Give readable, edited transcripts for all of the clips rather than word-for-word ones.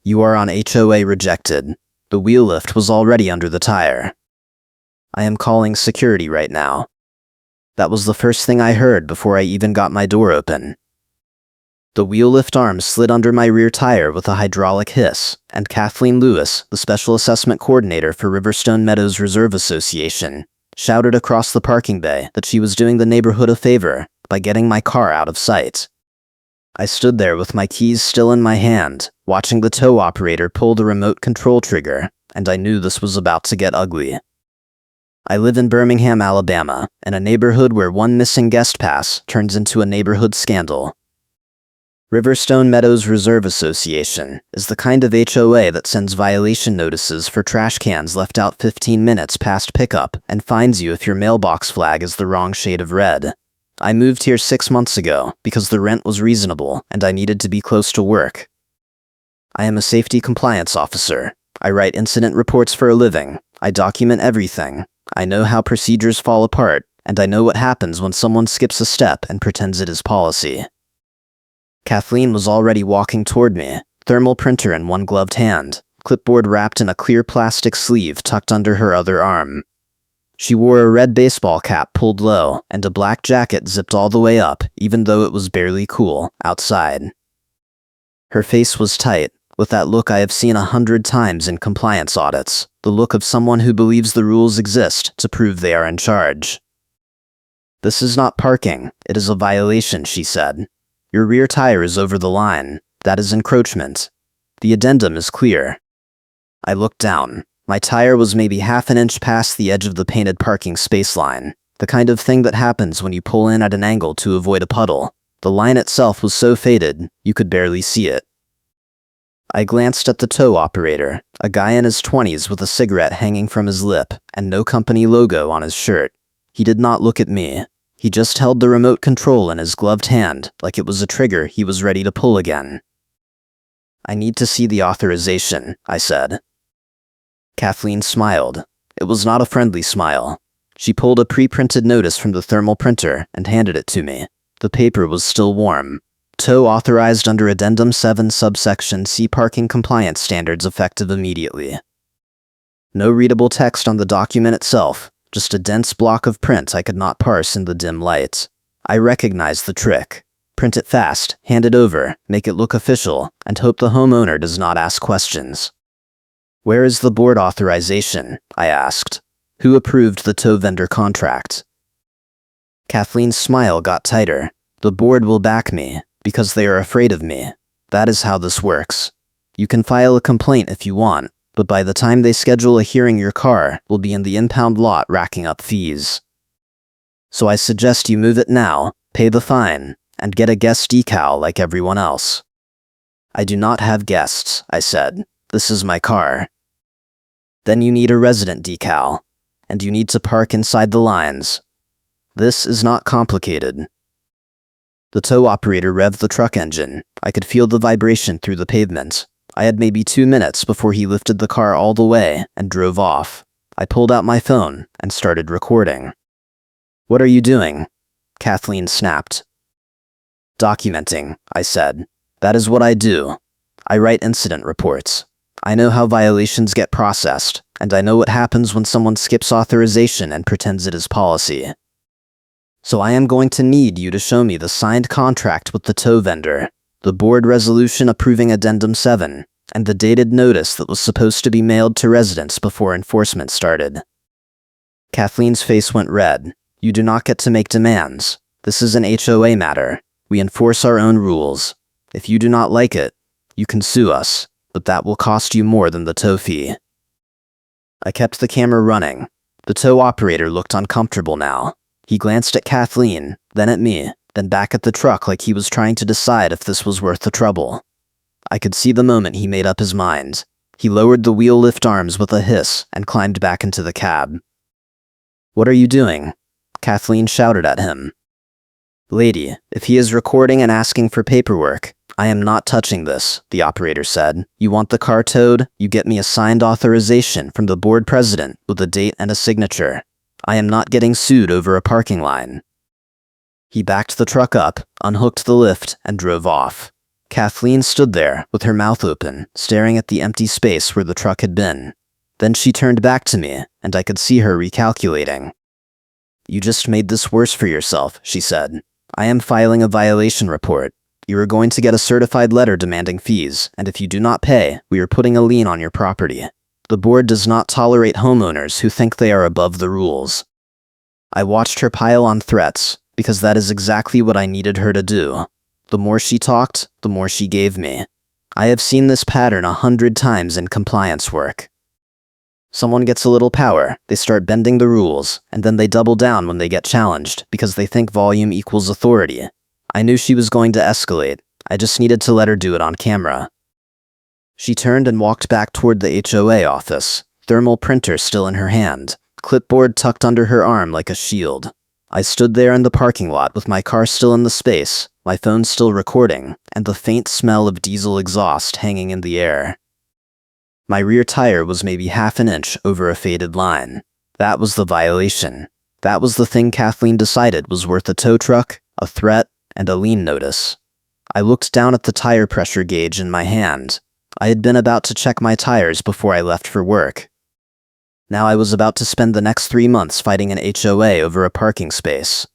You are on HOA rejected. The wheel lift was already under the tire. I am calling security right now. That was the first thing I heard before I even got my door open. The wheel lift arm slid under my rear tire with a hydraulic hiss, and Kathleen Lewis, the Special Assessment Coordinator for Riverstone Meadows Reserve Association, shouted across the parking bay that she was doing the neighborhood a favor by getting my car out of sight. I stood there with my keys still in my hand, watching the tow operator pull the remote control trigger, and I knew this was about to get ugly. I live in Birmingham, Alabama, in a neighborhood where one missing guest pass turns into a neighborhood scandal. Riverstone Meadows Reserve Association is the kind of HOA that sends violation notices for trash cans left out 15 minutes past pickup and fines you if your mailbox flag is the wrong shade of red. I moved here 6 months ago because the rent was reasonable and I needed to be close to work. I am a safety compliance officer. I write incident reports for a living. I document everything. I know how procedures fall apart, and I know what happens when someone skips a step and pretends it is policy. Kathleen was already walking toward me, thermal printer in one gloved hand, clipboard wrapped in a clear plastic sleeve tucked under her other arm. She wore a red baseball cap pulled low and a black jacket zipped all the way up, even though it was barely cool outside. Her face was tight, with that look I have seen 100 times in compliance audits, the look of someone who believes the rules exist to prove they are in charge. "This is not parking, it is a violation," she said. "Your rear tire is over the line. That is encroachment. The addendum is clear." I looked down. My tire was maybe half an inch past the edge of the painted parking space line, the kind of thing that happens when you pull in at an angle to avoid a puddle. The line itself was so faded, you could barely see it. I glanced at the tow operator, a guy in his 20s with a cigarette hanging from his lip and no company logo on his shirt. He did not look at me. He just held the remote control in his gloved hand like it was a trigger he was ready to pull again. "I need to see the authorization," I said. Kathleen smiled. It was not a friendly smile. She pulled a pre-printed notice from the thermal printer and handed it to me. The paper was still warm. Tow authorized under Addendum 7 subsection C parking compliance standards effective immediately. No readable text on the document itself, just a dense block of print I could not parse in the dim light. I recognized the trick. Print it fast, hand it over, make it look official, and hope the homeowner does not ask questions. "Where is the board authorization?" I asked. "Who approved the tow vendor contract?" Kathleen's smile got tighter. "The board will back me, because they are afraid of me. That is how this works. You can file a complaint if you want, but by the time they schedule a hearing your car will be in the impound lot racking up fees. So I suggest you move it now, pay the fine, and get a guest decal like everyone else." "I do not have guests," I said. "This is my car." "Then you need a resident decal, and you need to park inside the lines. This is not complicated." The tow operator revved the truck engine. I could feel the vibration through the pavement. I had maybe 2 minutes before he lifted the car all the way and drove off. I pulled out my phone and started recording. "What are you doing?" Kathleen snapped. "Documenting," I said. "That is what I do. I write incident reports. I know how violations get processed, and I know what happens when someone skips authorization and pretends it is policy. So I am going to need you to show me the signed contract with the tow vendor, the board resolution approving Addendum 7, and the dated notice that was supposed to be mailed to residents before enforcement started." Kathleen's face went red. "You do not get to make demands. This is an HOA matter. We enforce our own rules. If you do not like it, you can sue us, but that will cost you more than the tow fee." I kept the camera running. The tow operator looked uncomfortable now. He glanced at Kathleen, then at me, then back at the truck like he was trying to decide if this was worth the trouble. I could see the moment he made up his mind. He lowered the wheel lift arms with a hiss and climbed back into the cab. "What are you doing?" Kathleen shouted at him. "Lady, if he is recording and asking for paperwork, I am not touching this," the operator said. "You want the car towed? You get me a signed authorization from the board president with a date and a signature. I am not getting sued over a parking line." He backed the truck up, unhooked the lift, and drove off. Kathleen stood there, with her mouth open, staring at the empty space where the truck had been. Then she turned back to me, and I could see her recalculating. "You just made this worse for yourself," she said. "I am filing a violation report. You are going to get a certified letter demanding fees, and if you do not pay, we are putting a lien on your property. The board does not tolerate homeowners who think they are above the rules." I watched her pile on threats, because that is exactly what I needed her to do. The more she talked, the more she gave me. I have seen this pattern 100 times in compliance work. Someone gets a little power, they start bending the rules, and then they double down when they get challenged because they think volume equals authority. I knew she was going to escalate. I just needed to let her do it on camera. She turned and walked back toward the HOA office, thermal printer still in her hand, clipboard tucked under her arm like a shield. I stood there in the parking lot with my car still in the space, my phone still recording, and the faint smell of diesel exhaust hanging in the air. My rear tire was maybe half an inch over a faded line. That was the violation. That was the thing Kathleen decided was worth a tow truck, a threat, and a lien notice. I looked down at the tire pressure gauge in my hand. I had been about to check my tires before I left for work. Now I was about to spend the next 3 months fighting an HOA over a parking space.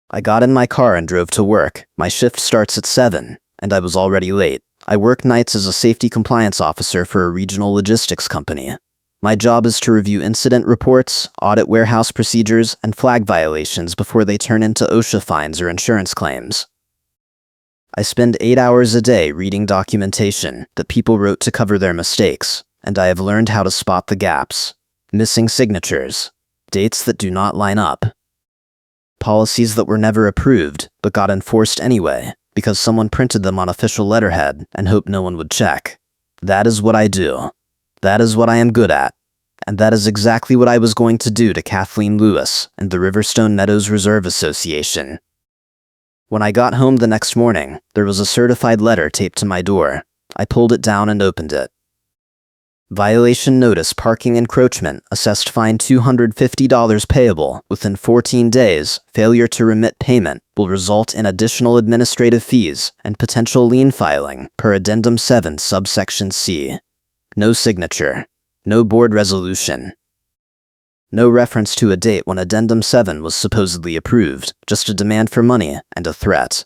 I got in my car and drove to work. My shift starts at 7, and I was already late. I work nights as a safety compliance officer for a regional logistics company. My job is to review incident reports, audit warehouse procedures, and flag violations before they turn into OSHA fines or insurance claims. I spend 8 hours a day reading documentation that people wrote to cover their mistakes, and I have learned how to spot the gaps. Missing signatures, dates that do not line up, policies that were never approved but got enforced anyway because someone printed them on official letterhead and hoped no one would check. That is what I do. That is what I am good at. And that is exactly what I was going to do to Kathleen Lewis and the Riverstone Meadows Reserve Association. When I got home the next morning, there was a certified letter taped to my door. I pulled it down and opened it. Violation notice: parking encroachment, assessed fine $250 payable within 14 days. Failure to remit payment will result in additional administrative fees and potential lien filing per Addendum 7 subsection C. No signature. No board resolution. No reference to a date when Addendum 7 was supposedly approved, just a demand for money and a threat.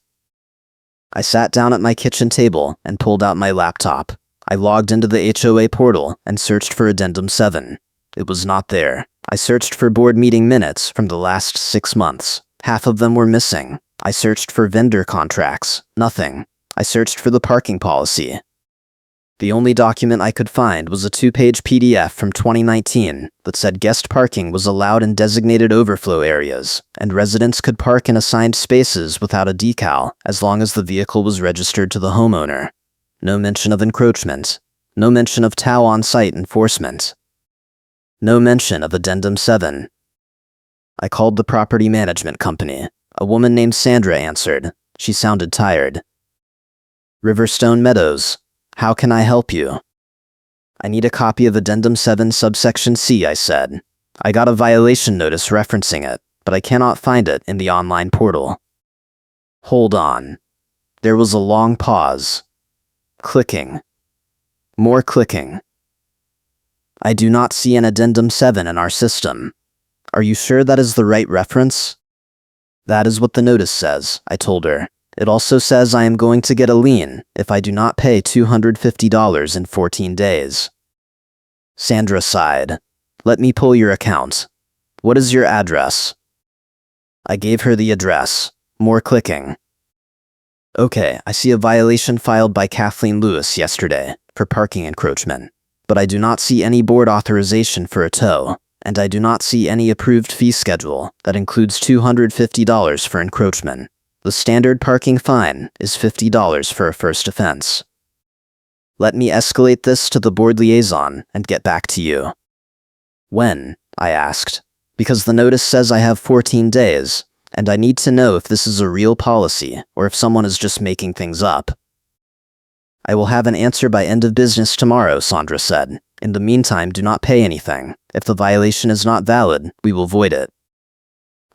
I sat down at my kitchen table and pulled out my laptop. I logged into the HOA portal and searched for Addendum 7. It was not there. I searched for board meeting minutes from the last 6 months. Half of them were missing. I searched for vendor contracts. Nothing. I searched for the parking policy. The only document I could find was a 2-page PDF from 2019 that said guest parking was allowed in designated overflow areas, and residents could park in assigned spaces without a decal as long as the vehicle was registered to the homeowner. No mention of encroachment. No mention of TOW on-site enforcement. No mention of Addendum 7. I called the property management company. A woman named Sandra answered. She sounded tired. "Riverstone Meadows. How can I help you?" "I need a copy of Addendum 7 subsection C," I said. "I got a violation notice referencing it, but I cannot find it in the online portal." "Hold on." There was a long pause. Clicking. More clicking. "I do not see an Addendum 7 in our system. Are you sure that is the right reference?" "That is what the notice says," I told her. "It also says I am going to get a lien if I do not pay $250 in 14 days. Sandra sighed. "Let me pull your account. What is your address?" I gave her the address. More clicking. "Okay, I see a violation filed by Kathleen Lewis yesterday for parking encroachment, but I do not see any board authorization for a tow, and I do not see any approved fee schedule that includes $250 for encroachment. The standard parking fine is $50 for a first offense. Let me escalate this to the board liaison and get back to you." "When?" I asked, because the notice says I have 14 days, and I need to know if this is a real policy or if someone is just making things up. "I will have an answer by end of business tomorrow," Sandra said. "In the meantime, do not pay anything. If the violation is not valid, we will void it."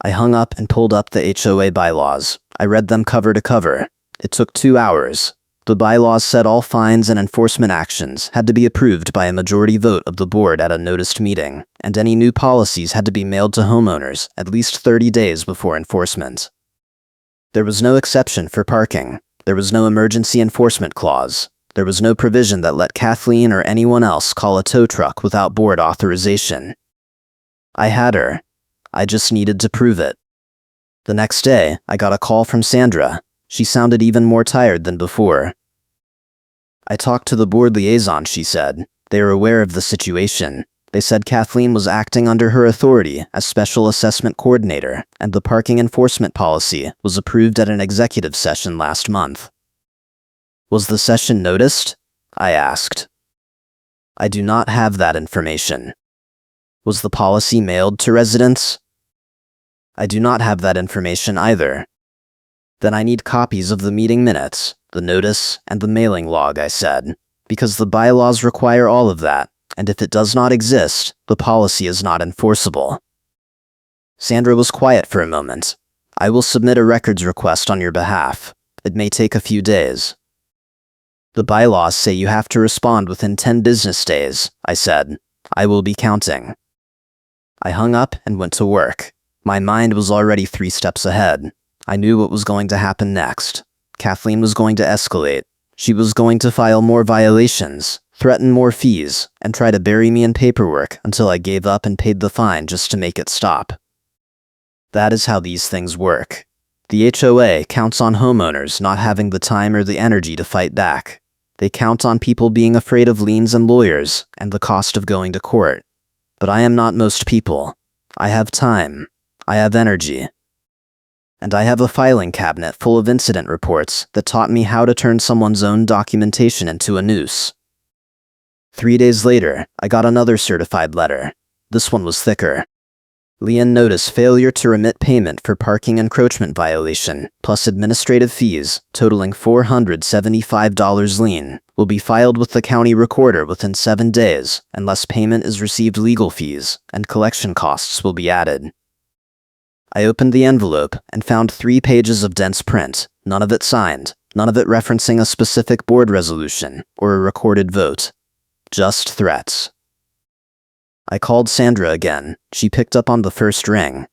I hung up and pulled up the HOA bylaws. I read them cover to cover. It took 2 hours. The bylaws said all fines and enforcement actions had to be approved by a majority vote of the board at a noticed meeting, and any new policies had to be mailed to homeowners at least 30 days before enforcement. There was no exception for parking. There was no emergency enforcement clause. There was no provision that let Kathleen or anyone else call a tow truck without board authorization. I had her. I just needed to prove it. The next day, I got a call from Sandra. She sounded even more tired than before. I talked to the board liaison, she said. They are aware of the situation. They said Kathleen was acting under her authority as Special Assessment Coordinator, and the parking enforcement policy was approved at an executive session last month. Was the session noticed? I asked. I do not have that information. Was the policy mailed to residents? I do not have that information either. Then I need copies of the meeting minutes, the notice, and the mailing log, I said, because the bylaws require all of that, and if it does not exist, the policy is not enforceable. Sandra was quiet for a moment. I will submit a records request on your behalf. It may take a few days. The bylaws say you have to respond within 10 business days, I said. I will be counting. I hung up and went to work. My mind was already 3 steps ahead. I knew what was going to happen next. Kathleen was going to escalate. She was going to file more violations, threaten more fees, and try to bury me in paperwork until I gave up and paid the fine just to make it stop. That is how these things work. The HOA counts on homeowners not having the time or the energy to fight back. They count on people being afraid of liens and lawyers and the cost of going to court. But I am not most people. I have time. I have energy. And I have a filing cabinet full of incident reports that taught me how to turn someone's own documentation into a noose. 3 days later, I got another certified letter. This one was thicker. Lien notice failure to remit payment for parking encroachment violation, plus administrative fees, totaling $475 lien, will be filed with the county recorder within 7 days, unless payment is received legal fees, and collection costs will be added. I opened the envelope and found 3 pages of dense print, none of it signed, none of it referencing a specific board resolution or a recorded vote. Just threats. I called Sandra again. She picked up on the first ring.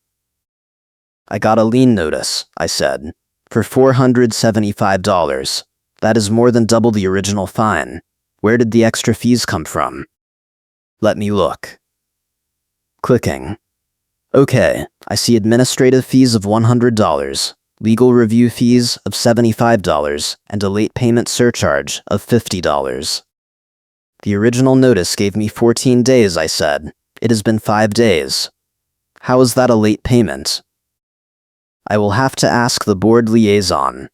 I got a lien notice, I said, for $475. That is more than double the original fine. Where did the extra fees come from? Let me look. Clicking. Okay, I see administrative fees of $100, legal review fees of $75, and a late payment surcharge of $50. The original notice gave me 14 days, I said. It has been 5 days. How is that a late payment? I will have to ask the board liaison.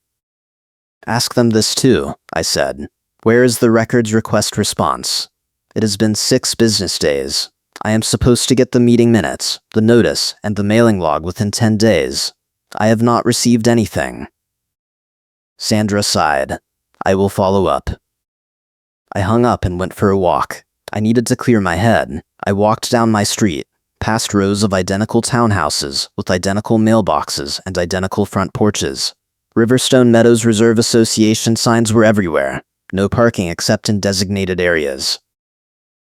Ask them this too, I said. Where is the records request response? It has been 6 business days. I am supposed to get the meeting minutes, the notice, and the mailing log within 10 days. I have not received anything. Sandra sighed. I will follow up. I hung up and went for a walk. I needed to clear my head. I walked down my street, past rows of identical townhouses with identical mailboxes and identical front porches. Riverstone Meadows Reserve Association signs were everywhere. No parking except in designated areas.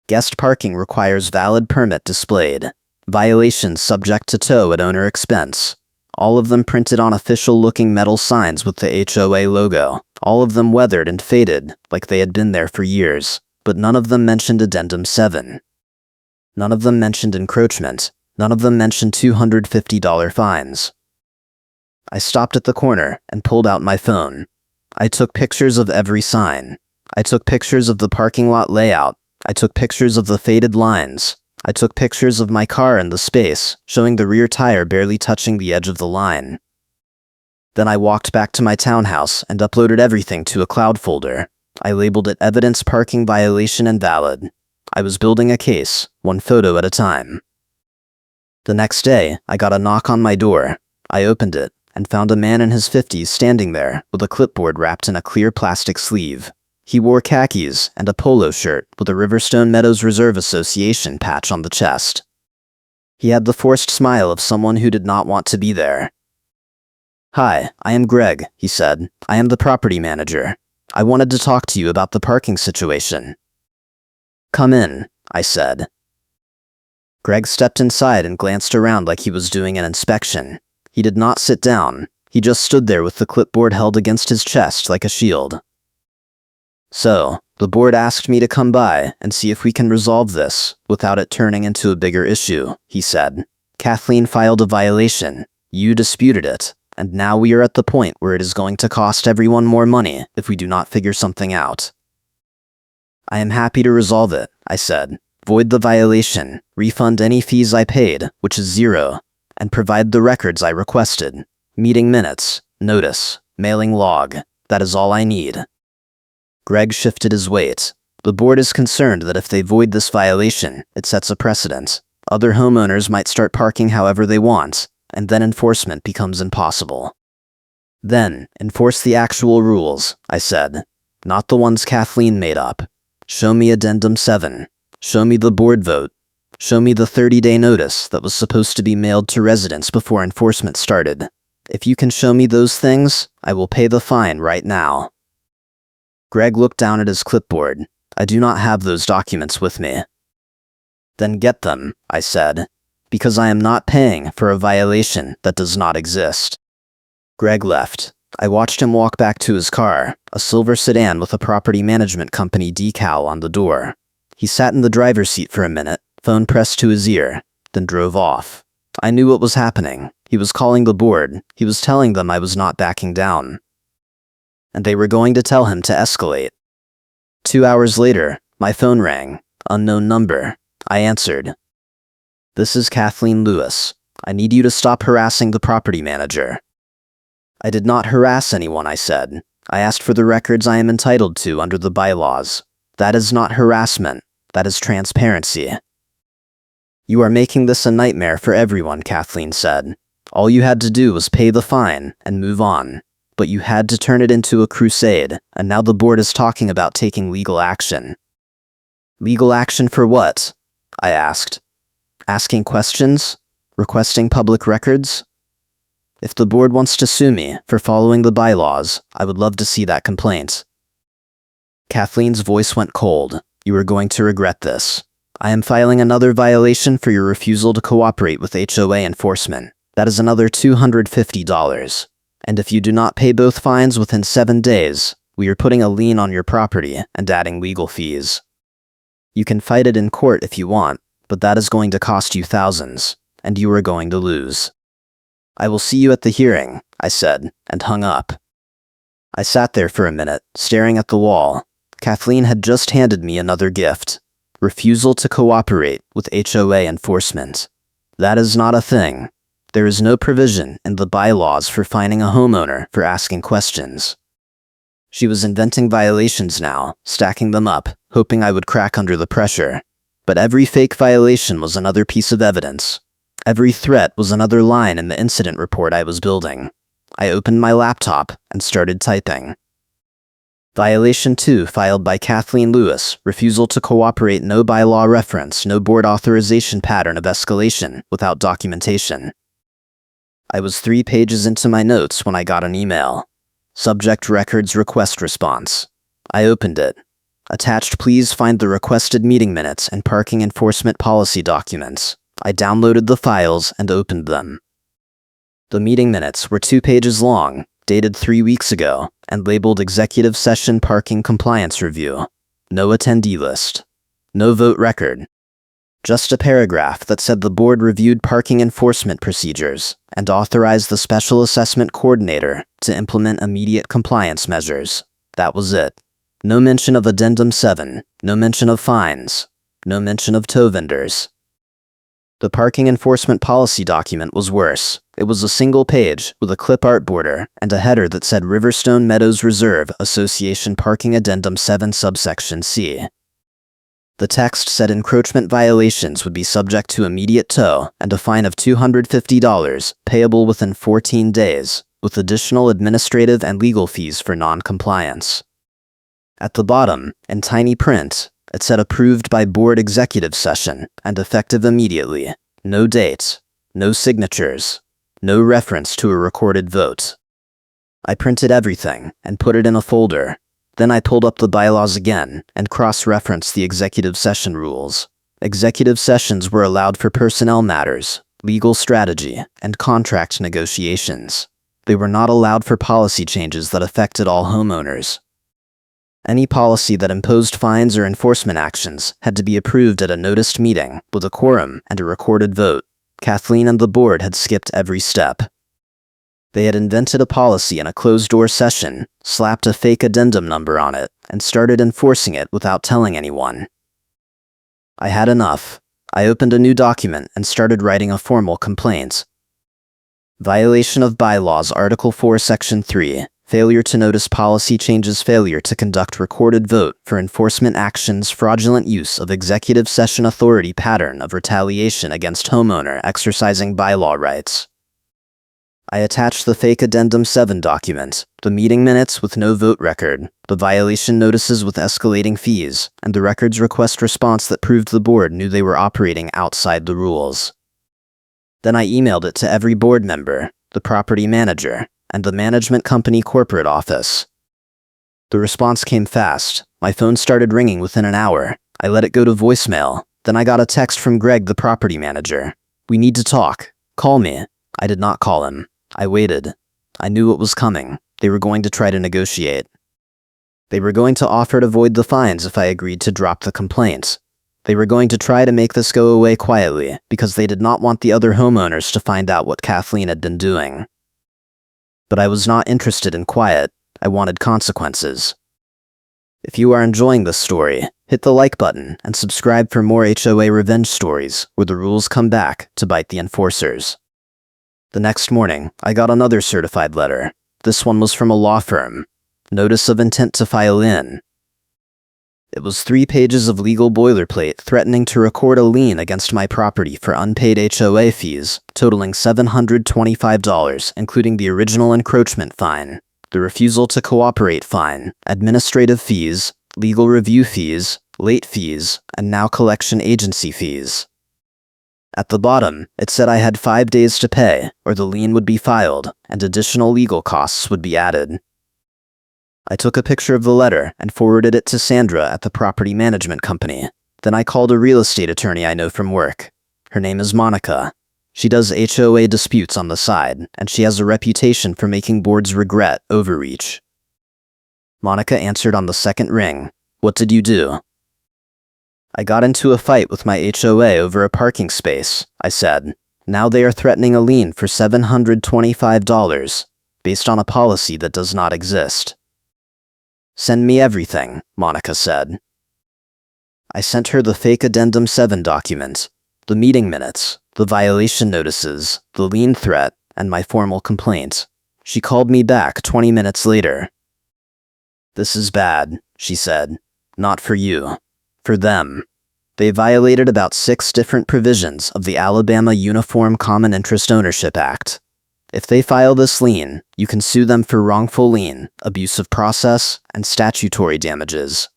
Guest parking requires valid permit displayed. Violations subject to tow at owner expense. All of them printed on official-looking metal signs with the HOA logo. All of them weathered and faded, like they had been there for years. But none of them mentioned Addendum 7. None of them mentioned encroachment. None of them mentioned $250 fines. I stopped at the corner and pulled out my phone. I took pictures of every sign. I took pictures of the parking lot layout. I took pictures of the faded lines. I took pictures of my car in the space, showing the rear tire barely touching the edge of the line. Then I walked back to my townhouse and uploaded everything to a cloud folder. I labeled it Evidence Parking Violation Invalid. I was building a case, one photo at a time. The next day, I got a knock on my door. I opened it and found a man in his 50s standing there with a clipboard wrapped in a clear plastic sleeve. He wore khakis and a polo shirt with a Riverstone Meadows Reserve Association patch on the chest. He had the forced smile of someone who did not want to be there. "Hi, I am Greg," he said. "I am the property manager. I wanted to talk to you about the parking situation." "Come in," I said. Greg stepped inside and glanced around like he was doing an inspection. He did not sit down. He just stood there with the clipboard held against his chest like a shield. "So, the board asked me to come by and see if we can resolve this without it turning into a bigger issue," he said. "Kathleen filed a violation. You disputed it. And now we are at the point where it is going to cost everyone more money if we do not figure something out." "I am happy to resolve it," I said. "Void the violation, refund any fees I paid, which is 0, and provide the records I requested. Meeting minutes, notice, mailing log. That is all I need." Greg shifted his weight. "The board is concerned that if they void this violation, it sets a precedent. Other homeowners might start parking however they want, and then enforcement becomes impossible." "Then, enforce the actual rules," I said, "not the ones Kathleen made up. Show me Addendum 7. Show me the board vote. Show me the 30-day notice that was supposed to be mailed to residents before enforcement started. If you can show me those things, I will pay the fine right now." Greg looked down at his clipboard. "I do not have those documents with me." "Then get them," I said, "because I am not paying for a violation that does not exist." Greg left. I watched him walk back to his car, a silver sedan with a property management company decal on the door. He sat in the driver's seat for a minute, phone pressed to his ear, then drove off. I knew what was happening. He was calling the board. He was telling them I was not backing down. And they were going to tell him to escalate. 2 hours later, my phone rang. Unknown number. I answered. "This is Kathleen Lewis. I need you to stop harassing the property manager." "I did not harass anyone," I said. "I asked for the records I am entitled to under the bylaws. That is not harassment. That is transparency." "You are making this a nightmare for everyone," Kathleen said. "All you had to do was pay the fine and move on. But you had to turn it into a crusade, and now the board is talking about taking legal action." "Legal action for what?" I asked. "Asking questions? Requesting public records? If the board wants to sue me for following the bylaws, I would love to see that complaint." Kathleen's voice went cold. "You are going to regret this. I am filing another violation for your refusal to cooperate with HOA enforcement. That is another $250. And if you do not pay both fines within 7 days, we are putting a lien on your property and adding legal fees. You can fight it in court if you want, but that is going to cost you thousands, and you are going to lose. I will see you at the hearing," I said, and hung up. I sat there for a minute, staring at the wall. Kathleen had just handed me another gift. Refusal to cooperate with HOA enforcement. That is not a thing. There is no provision in the bylaws for fining a homeowner for asking questions. She was inventing violations now, stacking them up, hoping I would crack under the pressure. But every fake violation was another piece of evidence. Every threat was another line in the incident report I was building. I opened my laptop and started typing. Violation 2 filed by Kathleen Lewis, refusal to cooperate, no bylaw reference, no board authorization pattern of escalation without documentation. I was 3 pages into my notes when I got an email. Subject records request response. I opened it. Attached, please find the requested meeting minutes and parking enforcement policy documents. I downloaded the files and opened them. The meeting minutes were 2 pages long, dated 3 weeks ago, and labeled Executive Session Parking Compliance Review. No attendee list. No vote record. Just a paragraph that said the board reviewed parking enforcement procedures and authorized the Special Assessment Coordinator to implement immediate compliance measures. That was it. No mention of Addendum 7, no mention of fines, no mention of tow vendors. The parking enforcement policy document was worse. It was a single page with a clip art border and a header that said Riverstone Meadows Reserve Association Parking Addendum 7 subsection C. The text said encroachment violations would be subject to immediate tow and a fine of $250 payable within 14 days, with additional administrative and legal fees for non-compliance. At the bottom, in tiny print, it said approved by board executive session and effective immediately. No date, no signatures, no reference to a recorded vote. I printed everything and put it in a folder. Then I pulled up the bylaws again and cross-referenced the executive session rules. Executive sessions were allowed for personnel matters, legal strategy, and contract negotiations. They were not allowed for policy changes that affected all homeowners. Any policy that imposed fines or enforcement actions had to be approved at a noticed meeting with a quorum and a recorded vote. Kathleen and the board had skipped every step. They had invented a policy in a closed-door session, slapped a fake addendum number on it, and started enforcing it without telling anyone. I had enough. I opened a new document and started writing a formal complaint. Violation of Bylaws, Article 4, Section 3. Failure to notice policy changes, failure to conduct recorded vote for enforcement actions, fraudulent use of executive session authority, pattern of retaliation against homeowner exercising bylaw rights. I attached the fake Addendum 7 document, the meeting minutes with no vote record, the violation notices with escalating fees, and the records request response that proved the board knew they were operating outside the rules. Then I emailed it to every board member, the property manager, and the management company corporate office. The response came fast. My phone started ringing within an hour. I let it go to voicemail. Then I got a text from Greg, the property manager. "We need to talk. Call me." I did not call him. I waited. I knew what was coming. They were going to try to negotiate. They were going to offer to void the fines if I agreed to drop the complaint. They were going to try to make this go away quietly because they did not want the other homeowners to find out what Kathleen had been doing. But I was not interested in quiet. I wanted consequences. If you are enjoying this story, hit the like button and subscribe for more HOA revenge stories where the rules come back to bite the enforcers. The next morning, I got another certified letter. This one was from a law firm. Notice of intent to file in. It was 3 pages of legal boilerplate threatening to record a lien against my property for unpaid HOA fees, totaling $725, including the original encroachment fine, the refusal to cooperate fine, administrative fees, legal review fees, late fees, and now collection agency fees. At the bottom, it said I had 5 days to pay, or the lien would be filed, and additional legal costs would be added. I took a picture of the letter and forwarded it to Sandra at the property management company. Then I called a real estate attorney I know from work. Her name is Monica. She does HOA disputes on the side, and she has a reputation for making boards regret overreach. Monica answered on the second ring. "What did you do?" "I got into a fight with my HOA over a parking space," I said. "Now they are threatening a lien for $725, based on a policy that does not exist." "Send me everything," Monica said. I sent her the fake Addendum 7 document, the meeting minutes, the violation notices, the lien threat, and my formal complaint. She called me back 20 minutes later. "This is bad," she said. "Not for you. For them. They violated about 6 different provisions of the Alabama Uniform Common Interest Ownership Act. If they file this lien, you can sue them for wrongful lien, abuse of process, and statutory damages.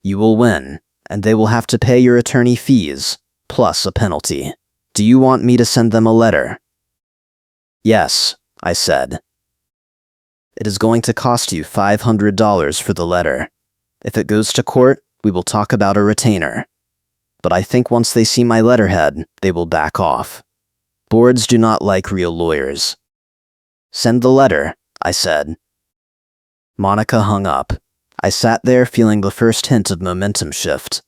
You will win, and they will have to pay your attorney fees, plus a penalty. Do you want me to send them a letter?" "Yes," I said. "It is going to cost you $500 for the letter. If it goes to court, we will talk about a retainer. But I think once they see my letterhead, they will back off. Boards do not like real lawyers." "Send the letter," I said. Monica hung up. I sat there feeling the first hint of momentum shift.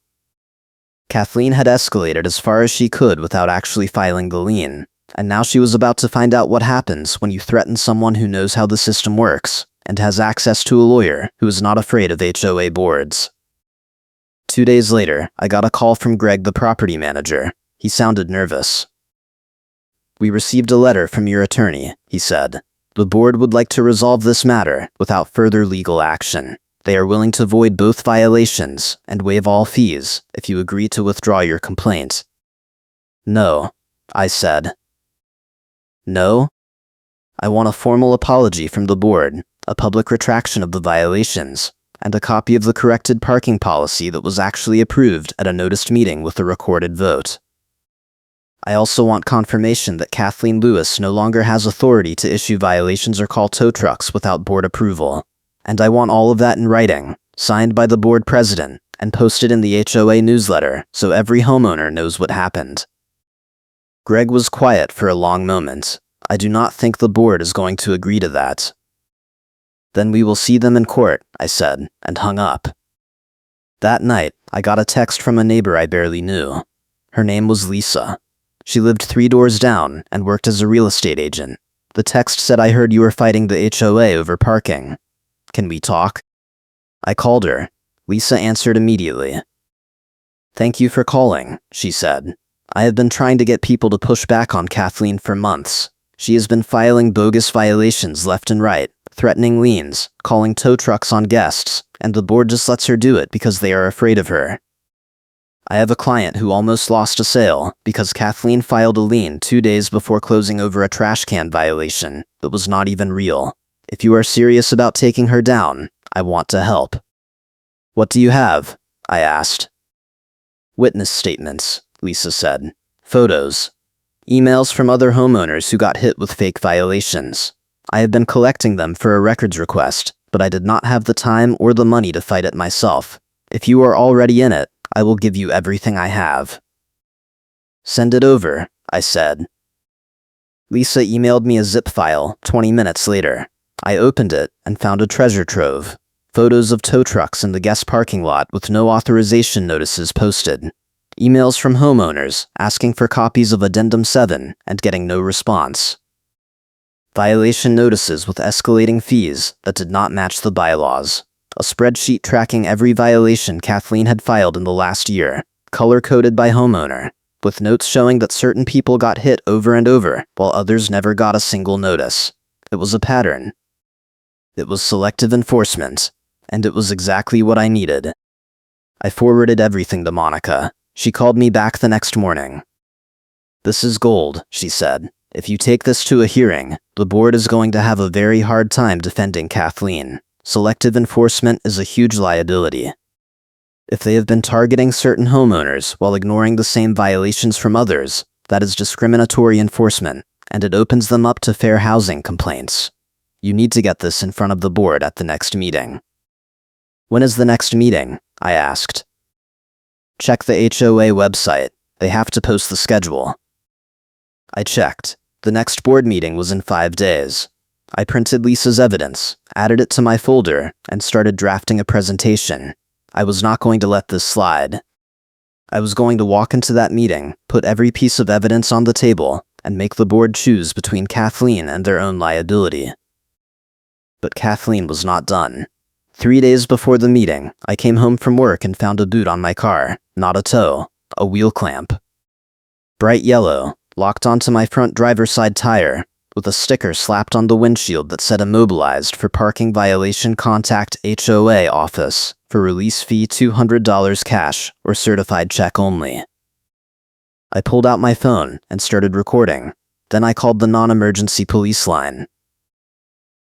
Kathleen had escalated as far as she could without actually filing the lien, and now she was about to find out what happens when you threaten someone who knows how the system works and has access to a lawyer who is not afraid of HOA boards. 2 days later, I got a call from Greg, the property manager. He sounded nervous. "We received a letter from your attorney," he said. "The board would like to resolve this matter without further legal action. They are willing to void both violations and waive all fees if you agree to withdraw your complaint." "No," I said. "No? I want a formal apology from the board, a public retraction of the violations, and a copy of the corrected parking policy that was actually approved at a noticed meeting with a recorded vote. I also want confirmation that Kathleen Lewis no longer has authority to issue violations or call tow trucks without board approval. And I want all of that in writing, signed by the board president, and posted in the HOA newsletter so every homeowner knows what happened. Greg was quiet for a long moment. I do not think the board is going to agree to that. Then we will see them in court, I said, and hung up. That night, I got a text from a neighbor I barely knew. Her name was Lisa. She lived 3 doors down and worked as a real estate agent. The text said, "I heard you were fighting the HOA over parking. Can we talk?" I called her. Lisa answered immediately. "Thank you for calling," she said. "I have been trying to get people to push back on Kathleen for months. She has been filing bogus violations left and right, threatening liens, calling tow trucks on guests, and the board just lets her do it because they are afraid of her. I have a client who almost lost a sale because Kathleen filed a lien 2 days before closing over a trash can violation that was not even real. If you are serious about taking her down, I want to help." "What do you have?" I asked. "Witness statements," Lisa said. "Photos. Emails from other homeowners who got hit with fake violations. I have been collecting them for a records request, but I did not have the time or the money to fight it myself. If you are already in it, I will give you everything I have." "Send it over," I said. Lisa emailed me a zip file 20 minutes later. I opened it and found a treasure trove. Photos of tow trucks in the guest parking lot with no authorization notices posted. Emails from homeowners asking for copies of Addendum 7 and getting no response. Violation notices with escalating fees that did not match the bylaws. A spreadsheet tracking every violation Kathleen had filed in the last year, color-coded by homeowner, with notes showing that certain people got hit over and over while others never got a single notice. It was a pattern. It was selective enforcement, and it was exactly what I needed. I forwarded everything to Monica. She called me back the next morning. "This is gold," she said. "If you take this to a hearing, the board is going to have a very hard time defending Kathleen. Selective enforcement is a huge liability. If they have been targeting certain homeowners while ignoring the same violations from others, that is discriminatory enforcement, and it opens them up to fair housing complaints. You need to get this in front of the board at the next meeting." "When is the next meeting?" I asked. "Check the HOA website. They have to post the schedule." I checked. The next board meeting was in 5 days. I printed Lisa's evidence, added it to my folder, and started drafting a presentation. I was not going to let this slide. I was going to walk into that meeting, put every piece of evidence on the table, and make the board choose between Kathleen and their own liability. But Kathleen was not done. 3 days before the meeting, I came home from work and found a boot on my car, not a tow, a wheel clamp. Bright yellow, locked onto my front driver's side tire, with a sticker slapped on the windshield that said "Immobilized for parking violation, contact HOA office for release fee $200 cash or certified check only." I pulled out my phone and started recording. Then I called the non-emergency police line.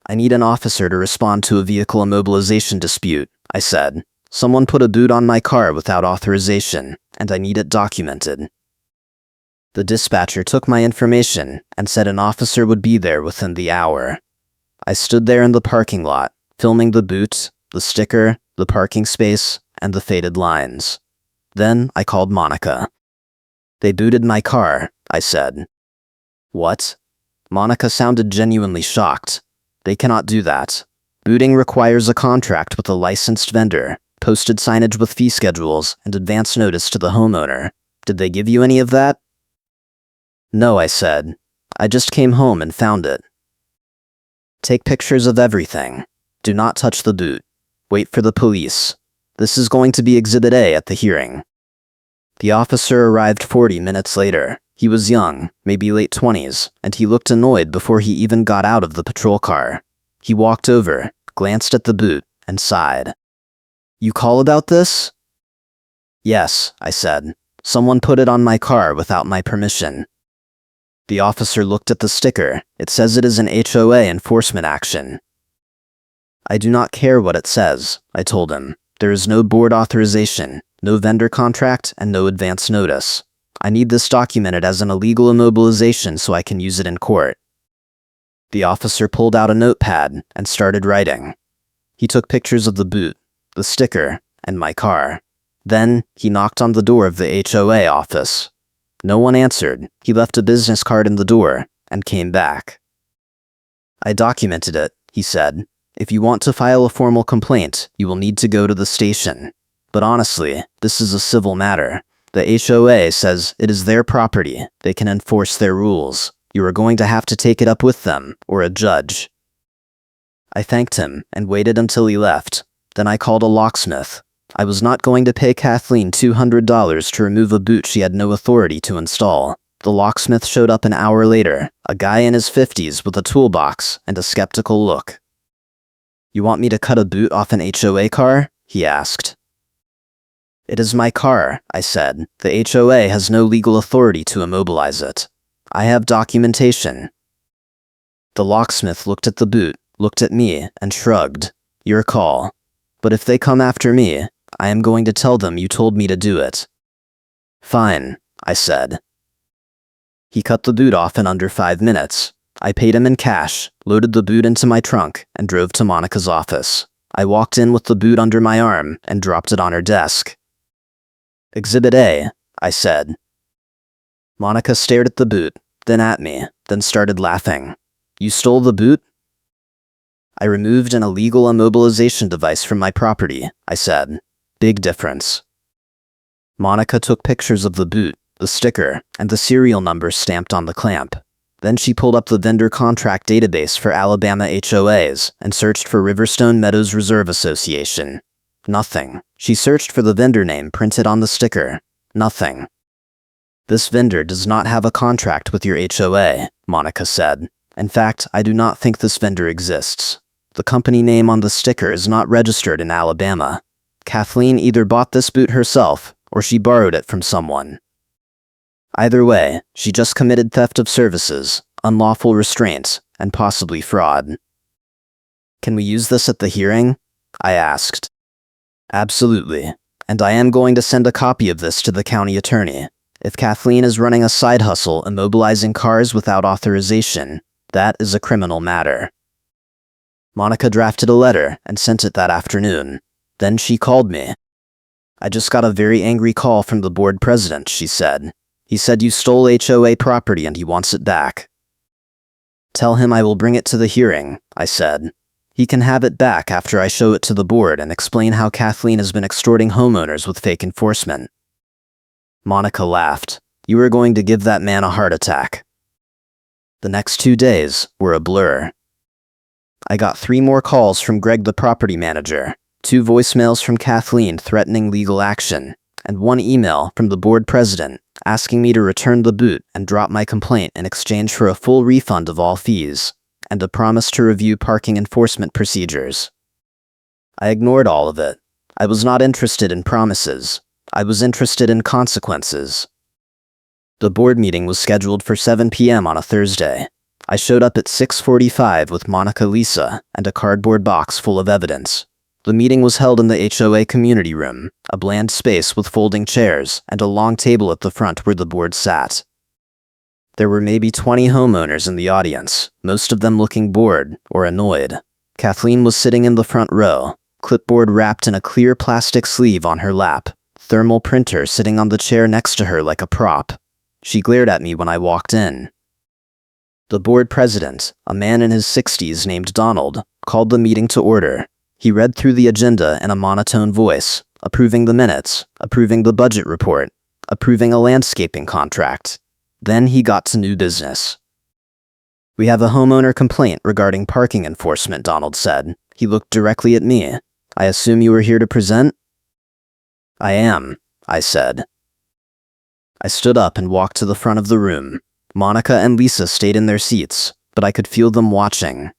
"I need an officer to respond to a vehicle immobilization dispute," I said. "Someone put a boot on my car without authorization, and I need it documented." The dispatcher took my information and said an officer would be there within the hour. I stood there in the parking lot, filming the boot, the sticker, the parking space, and the faded lines. Then I called Monica. "They booted my car," I said. "What?" Monica sounded genuinely shocked. "They cannot do that. Booting requires a contract with a licensed vendor, posted signage with fee schedules, and advance notice to the homeowner. Did they give you any of that?" "No," I said. "I just came home and found it." "Take pictures of everything. Do not touch the boot. Wait for the police. This is going to be Exhibit A at the hearing." The officer arrived 40 minutes later. He was young, maybe late 20s, and he looked annoyed before he even got out of the patrol car. He walked over, glanced at the boot, and sighed. "You call about this?" "Yes," I said. "Someone put it on my car without my permission." The officer looked at the sticker. "It says it is an HOA enforcement action." "I do not care what it says," I told him. "There is no board authorization, no vendor contract, and no advance notice. I need this documented as an illegal immobilization so I can use it in court." The officer pulled out a notepad and started writing. He took pictures of the boot, the sticker, and my car. Then, he knocked on the door of the HOA office. No one answered. He left a business card in the door and came back. I documented it, he said. If you want to file a formal complaint, you will need to go to the station. But honestly, this is a civil matter. The HOA says it is their property. They can enforce their rules. You are going to have to take it up with them, or a judge. I thanked him and waited until he left. Then I called a locksmith. I was not going to pay Kathleen $200 to remove a boot she had no authority to install. The locksmith showed up an hour later, a guy in his 50s with a toolbox and a skeptical look. "You want me to cut a boot off an HOA car?" he asked. "It is my car," I said. "The HOA has no legal authority to immobilize it. I have documentation." The locksmith looked at the boot, looked at me, and shrugged. "Your call. But if they come after me, I am going to tell them you told me to do it." "Fine," I said. He cut the boot off in under 5 minutes. I paid him in cash, loaded the boot into my trunk, and drove to Monica's office. I walked in with the boot under my arm and dropped it on her desk. "Exhibit A," I said. Monica stared at the boot, then at me, then started laughing. "You stole the boot?" "I removed an illegal immobilization device from my property," I said. "Big difference." Monica took pictures of the boot, the sticker, and the serial number stamped on the clamp. Then she pulled up the vendor contract database for Alabama HOAs and searched for Riverstone Meadows Reserve Association. Nothing. She searched for the vendor name printed on the sticker. Nothing. "This vendor does not have a contract with your HOA," Monica said. "In fact, I do not think this vendor exists. The company name on the sticker is not registered in Alabama. Kathleen either bought this boot herself or she borrowed it from someone. Either way, she just committed theft of services, unlawful restraint, and possibly fraud." "Can we use this at the hearing?" I asked. "Absolutely. And I am going to send a copy of this to the county attorney. If Kathleen is running a side hustle immobilizing cars without authorization, that is a criminal matter." Monica drafted a letter and sent it that afternoon. Then she called me. "I just got a very angry call from the board president," she said. "He said you stole HOA property and he wants it back." "Tell him I will bring it to the hearing," I said. "He can have it back after I show it to the board and explain how Kathleen has been extorting homeowners with fake enforcement." Monica laughed. "You are going to give that man a heart attack." The next 2 days were a blur. I got 3 more calls from Greg the property manager, 2 voicemails from Kathleen threatening legal action, and 1 email from the board president asking me to return the boot and drop my complaint in exchange for a full refund of all fees, and a promise to review parking enforcement procedures. I ignored all of it. I was not interested in promises. I was interested in consequences. The board meeting was scheduled for 7 p.m. on a Thursday. I showed up at 6:45 with Monica, Lisa, and a cardboard box full of evidence. The meeting was held in the HOA community room, a bland space with folding chairs and a long table at the front where the board sat. There were maybe 20 homeowners in the audience, most of them looking bored or annoyed. Kathleen was sitting in the front row, clipboard wrapped in a clear plastic sleeve on her lap, thermal printer sitting on the chair next to her like a prop. She glared at me when I walked in. The board president, a man in his 60s named Donald, called the meeting to order. He read through the agenda in a monotone voice, approving the minutes, approving the budget report, approving a landscaping contract. Then he got to new business. "We have a homeowner complaint regarding parking enforcement," Donald said. He looked directly at me. "I assume you are here to present?" "I am," I said. I stood up and walked to the front of the room. Monica and Lisa stayed in their seats, but I could feel them watching.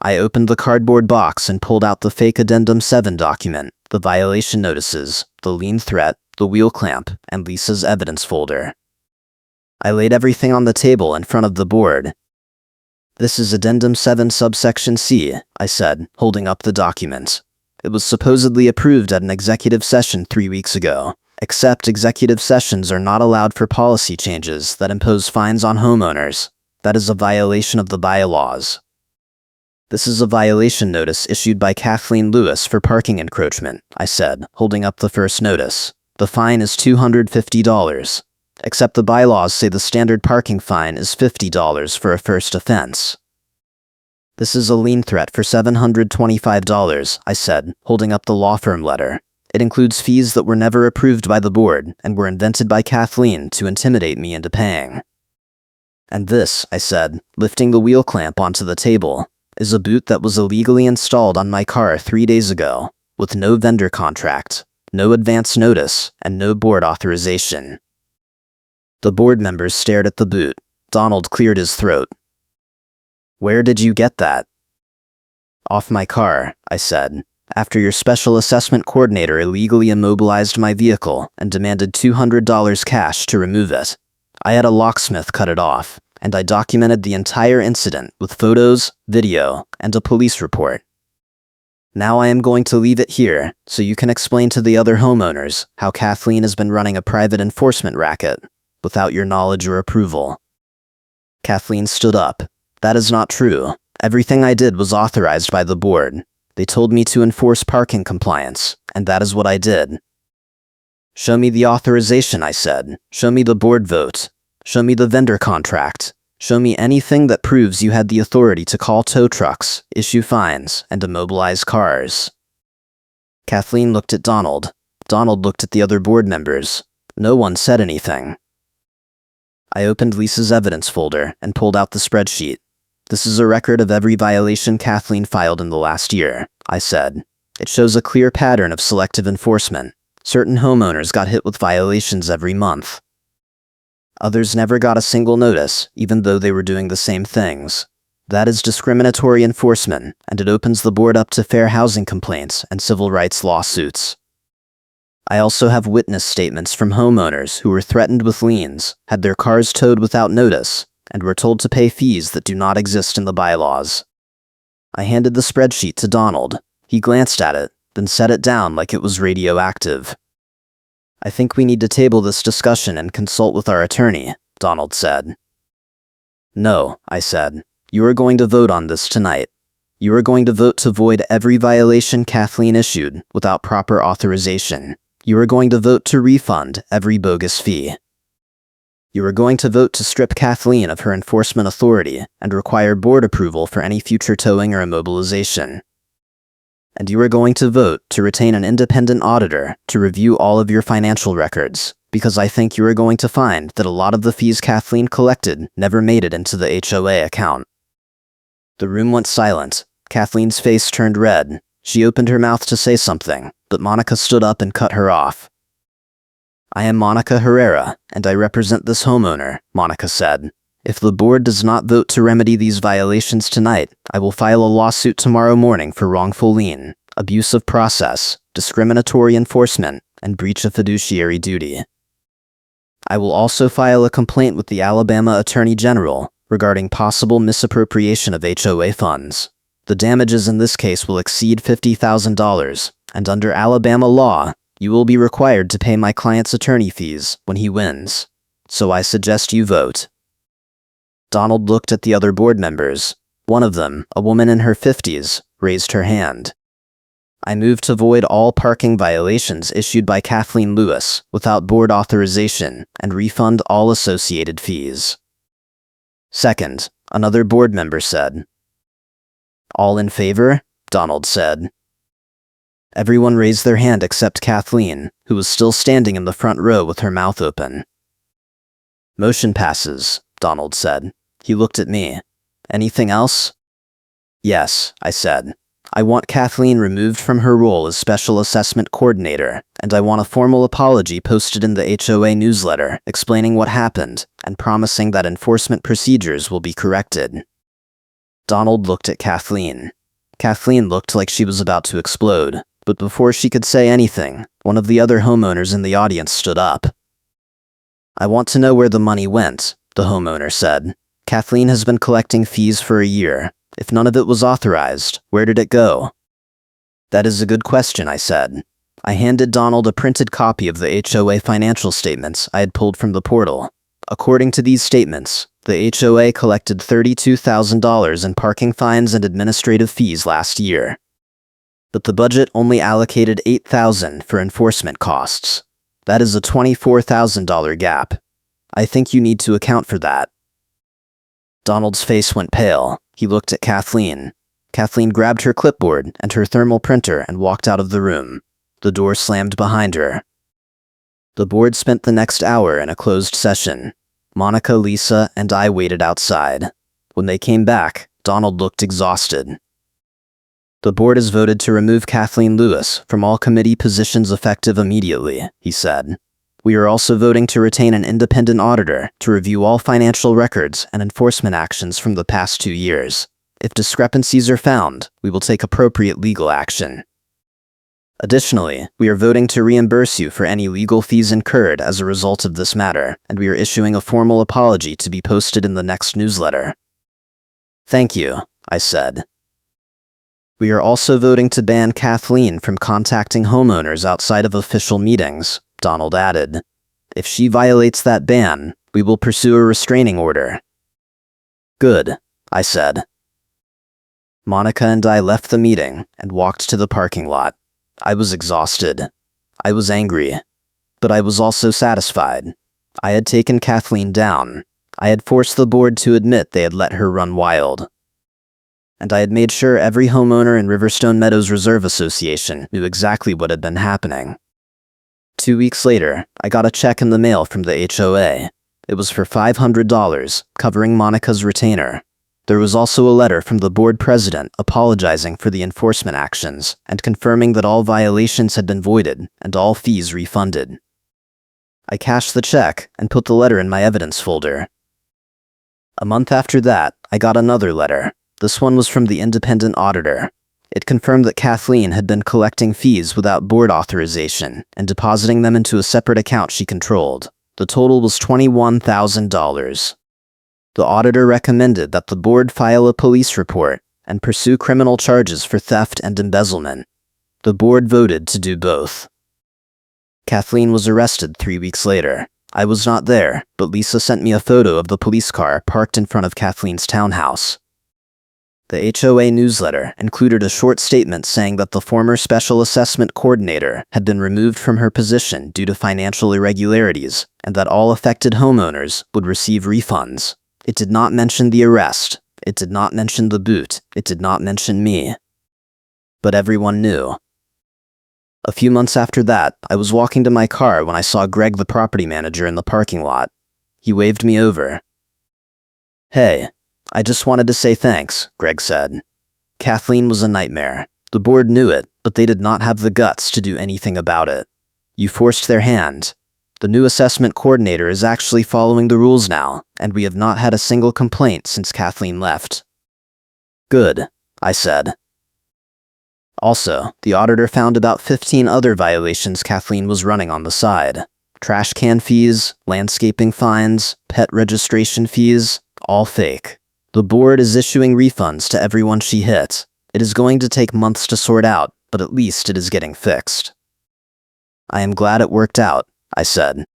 I opened the cardboard box and pulled out the fake Addendum 7 document, the violation notices, the lien threat, the wheel clamp, and Lisa's evidence folder. I laid everything on the table in front of the board. "This is Addendum 7 subsection C," I said, holding up the document. "It was supposedly approved at an executive session 3 weeks ago. Except executive sessions are not allowed for policy changes that impose fines on homeowners. That is a violation of the bylaws." This is a violation notice issued by Kathleen Lewis for parking encroachment, I said, holding up the first notice. The fine is $250. Except the bylaws say the standard parking fine is $50 for a first offense. This is a lien threat for $725, I said, holding up the law firm letter. It includes fees that were never approved by the board and were invented by Kathleen to intimidate me into paying. And this, I said, lifting the wheel clamp onto the table, is a boot that was illegally installed on my car 3 days ago, with no vendor contract, no advance notice, and no board authorization. The board members stared at the boot. Donald cleared his throat. Where did you get that? Off my car, I said, after your special assessment coordinator illegally immobilized my vehicle and demanded $200 cash to remove it. I had a locksmith cut it off, and I documented the entire incident with photos, video, and a police report. Now I am going to leave it here so you can explain to the other homeowners how Kathleen has been running a private enforcement racket without your knowledge or approval. Kathleen stood up. That is not true. Everything I did was authorized by the board. They told me to enforce parking compliance, and that is what I did. Show me the authorization, I said. Show me the board vote. Show me the vendor contract. Show me anything that proves you had the authority to call tow trucks, issue fines, and immobilize cars. Kathleen looked at Donald. Donald looked at the other board members. No one said anything. I opened Lisa's evidence folder and pulled out the spreadsheet. This is a record of every violation Kathleen filed in the last year, I said. It shows a clear pattern of selective enforcement. Certain homeowners got hit with violations every month. Others never got a single notice, even though they were doing the same things. That is discriminatory enforcement, and it opens the board up to fair housing complaints and civil rights lawsuits. I also have witness statements from homeowners who were threatened with liens, had their cars towed without notice, and were told to pay fees that do not exist in the bylaws. I handed the spreadsheet to Donald. He glanced at it, then set it down like it was radioactive. I think we need to table this discussion and consult with our attorney, Donald said. No, I said. You are going to vote on this tonight. You are going to vote to void every violation Kathleen issued without proper authorization. You are going to vote to refund every bogus fee. You are going to vote to strip Kathleen of her enforcement authority and require board approval for any future towing or immobilization. And you are going to vote to retain an independent auditor to review all of your financial records, because I think you are going to find that a lot of the fees Kathleen collected never made it into the HOA account. The room went silent. Kathleen's face turned red. She opened her mouth to say something, but Monica stood up and cut her off. I am Monica Herrera, and I represent this homeowner, Monica said. If the board does not vote to remedy these violations tonight, I will file a lawsuit tomorrow morning for wrongful lien, abuse of process, discriminatory enforcement, and breach of fiduciary duty. I will also file a complaint with the Alabama Attorney General regarding possible misappropriation of HOA funds. The damages in this case will exceed $50,000, and under Alabama law, you will be required to pay my client's attorney fees when he wins. So I suggest you vote. Donald looked at the other board members. One of them, a woman in her 50s, raised her hand. I move to void all parking violations issued by Kathleen Lewis without board authorization and refund all associated fees. Second, another board member said. All in favor? Donald said. Everyone raised their hand except Kathleen, who was still standing in the front row with her mouth open. Motion passes, Donald said. He looked at me. Anything else? Yes, I said. I want Kathleen removed from her role as Special Assessment Coordinator, and I want a formal apology posted in the HOA newsletter explaining what happened and promising that enforcement procedures will be corrected. Donald looked at Kathleen. Kathleen looked like she was about to explode, but before she could say anything, one of the other homeowners in the audience stood up. I want to know where the money went, the homeowner said. Kathleen has been collecting fees for a year. If none of it was authorized, where did it go? That is a good question, I said. I handed Donald a printed copy of the HOA financial statements I had pulled from the portal. According to these statements, The HOA collected $32,000 in parking fines and administrative fees last year. But the budget only allocated $8,000 for enforcement costs. That is a $24,000 gap. I think you need to account for that. Donald's face went pale. He looked at Kathleen. Kathleen grabbed her clipboard and her thermal printer and walked out of the room. The door slammed behind her. The board spent the next hour in a closed session. Monica, Lisa, and I waited outside. When they came back, Donald looked exhausted. The board has voted to remove Kathleen Lewis from all committee positions effective immediately, he said. We are also voting to retain an independent auditor to review all financial records and enforcement actions from the past 2 years. If discrepancies are found, we will take appropriate legal action. Additionally, we are voting to reimburse you for any legal fees incurred as a result of this matter, and we are issuing a formal apology to be posted in the next newsletter. Thank you, I said. We are also voting to ban Kathleen from contacting homeowners outside of official meetings, Donald added. If she violates that ban, we will pursue a restraining order. Good, I said. Monica and I left the meeting and walked to the parking lot. I was exhausted. I was angry. But I was also satisfied. I had taken Kathleen down. I had forced the board to admit they had let her run wild. And I had made sure every homeowner in Riverstone Meadows Reserve Association knew exactly what had been happening. 2 weeks later, I got a check in the mail from the HOA. It was for $500, covering Monica's retainer. There was also a letter from the board president apologizing for the enforcement actions and confirming that all violations had been voided and all fees refunded. I cashed the check and put the letter in my evidence folder. A month after that, I got another letter. This one was from the independent auditor. It confirmed that Kathleen had been collecting fees without board authorization and depositing them into a separate account she controlled. The total was $21,000. The auditor recommended that the board file a police report and pursue criminal charges for theft and embezzlement. The board voted to do both. Kathleen was arrested 3 weeks later. I was not there, but Lisa sent me a photo of the police car parked in front of Kathleen's townhouse. The HOA newsletter included a short statement saying that the former special assessment coordinator had been removed from her position due to financial irregularities and that all affected homeowners would receive refunds. It did not mention the arrest. It did not mention the boot. It did not mention me. But everyone knew. A few months after that, I was walking to my car when I saw Greg, the property manager, in the parking lot. He waved me over. "Hey, I just wanted to say thanks," Greg said. Kathleen was a nightmare. The board knew it, but they did not have the guts to do anything about it. You forced their hand. The new assessment coordinator is actually following the rules now, and we have not had a single complaint since Kathleen left. Good, I said. Also, the auditor found about 15 other violations Kathleen was running on the side. Trash can fees, landscaping fines, pet registration fees, all fake. The board is issuing refunds to everyone she hit. It is going to take months to sort out, but at least it is getting fixed. I am glad it worked out, I said.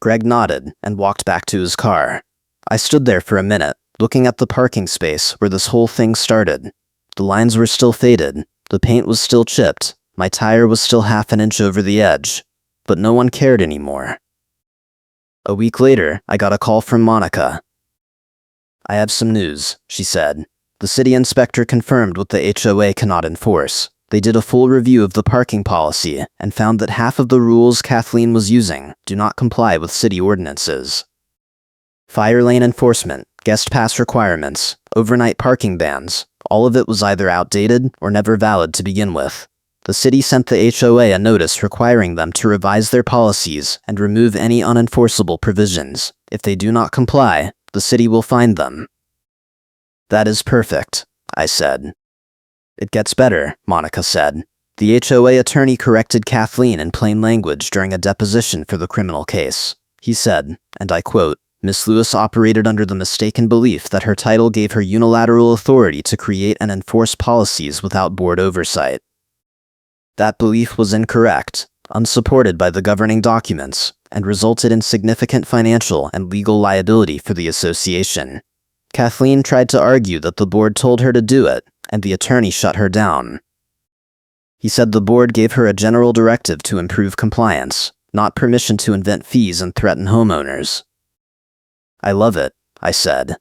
Greg nodded and walked back to his car. I stood there for a minute, looking at the parking space where this whole thing started. The lines were still faded, the paint was still chipped, my tire was still half an inch over the edge, but no one cared anymore. A week later, I got a call from Monica. I have some news, she said. The city inspector confirmed what the HOA cannot enforce. They did a full review of the parking policy and found that half of the rules Kathleen was using do not comply with city ordinances. Fire lane enforcement, guest pass requirements, overnight parking bans, all of it was either outdated or never valid to begin with. The city sent the HOA a notice requiring them to revise their policies and remove any unenforceable provisions. If they do not comply, the city will fine them. That is perfect, I said. It gets better, Monica said. The HOA attorney corrected Kathleen in plain language during a deposition for the criminal case. He said, and I quote, "Miss Lewis operated under the mistaken belief that her title gave her unilateral authority to create and enforce policies without board oversight. That belief was incorrect, unsupported by the governing documents, and resulted in significant financial and legal liability for the association. Kathleen tried to argue that the board told her to do it, and the attorney shut her down. He said the board gave her a general directive to improve compliance, not permission to invent fees and threaten homeowners. I love it, I said.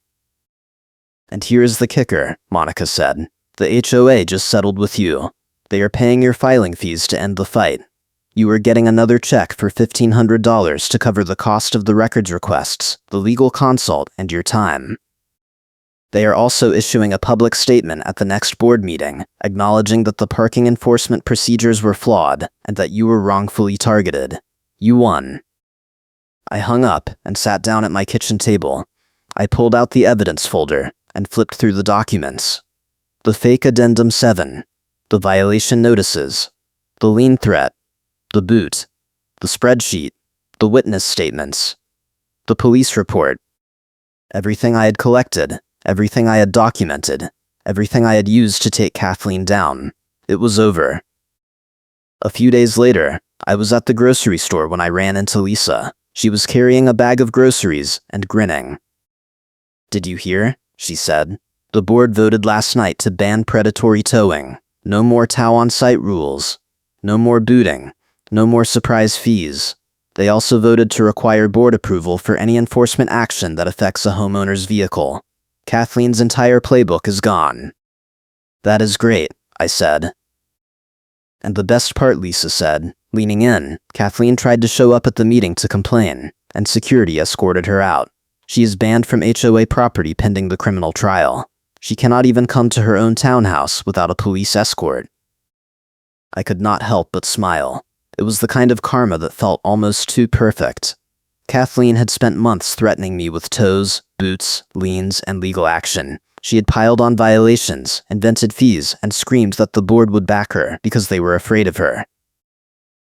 And here's the kicker, Monica said. The HOA just settled with you. They are paying your filing fees to end the fight. You are getting another check for $1,500 to cover the cost of the records requests, the legal consult, and your time. They are also issuing a public statement at the next board meeting, acknowledging that the parking enforcement procedures were flawed and that you were wrongfully targeted. You won. I hung up and sat down at my kitchen table. I pulled out the evidence folder and flipped through the documents. The fake Addendum 7, the violation notices, the lien threat, the boot, the spreadsheet, the witness statements, the police report. Everything I had collected, everything I had documented, everything I had used to take Kathleen down. It was over. A few days later, I was at the grocery store when I ran into Lisa. She was carrying a bag of groceries and grinning. "Did you hear?" she said. "The board voted last night to ban predatory towing. No more tow on-site rules. No more booting. No more surprise fees. They also voted to require board approval for any enforcement action that affects a homeowner's vehicle. Kathleen's entire playbook is gone." "That is great," I said. "And the best part," Lisa said, leaning in, "Kathleen tried to show up at the meeting to complain, and security escorted her out. She is banned from HOA property pending the criminal trial. She cannot even come to her own townhouse without a police escort." I could not help but smile. It was the kind of karma that felt almost too perfect. Kathleen had spent months threatening me with tows, boots, liens, and legal action. She had piled on violations, invented fees, and screamed that the board would back her because they were afraid of her.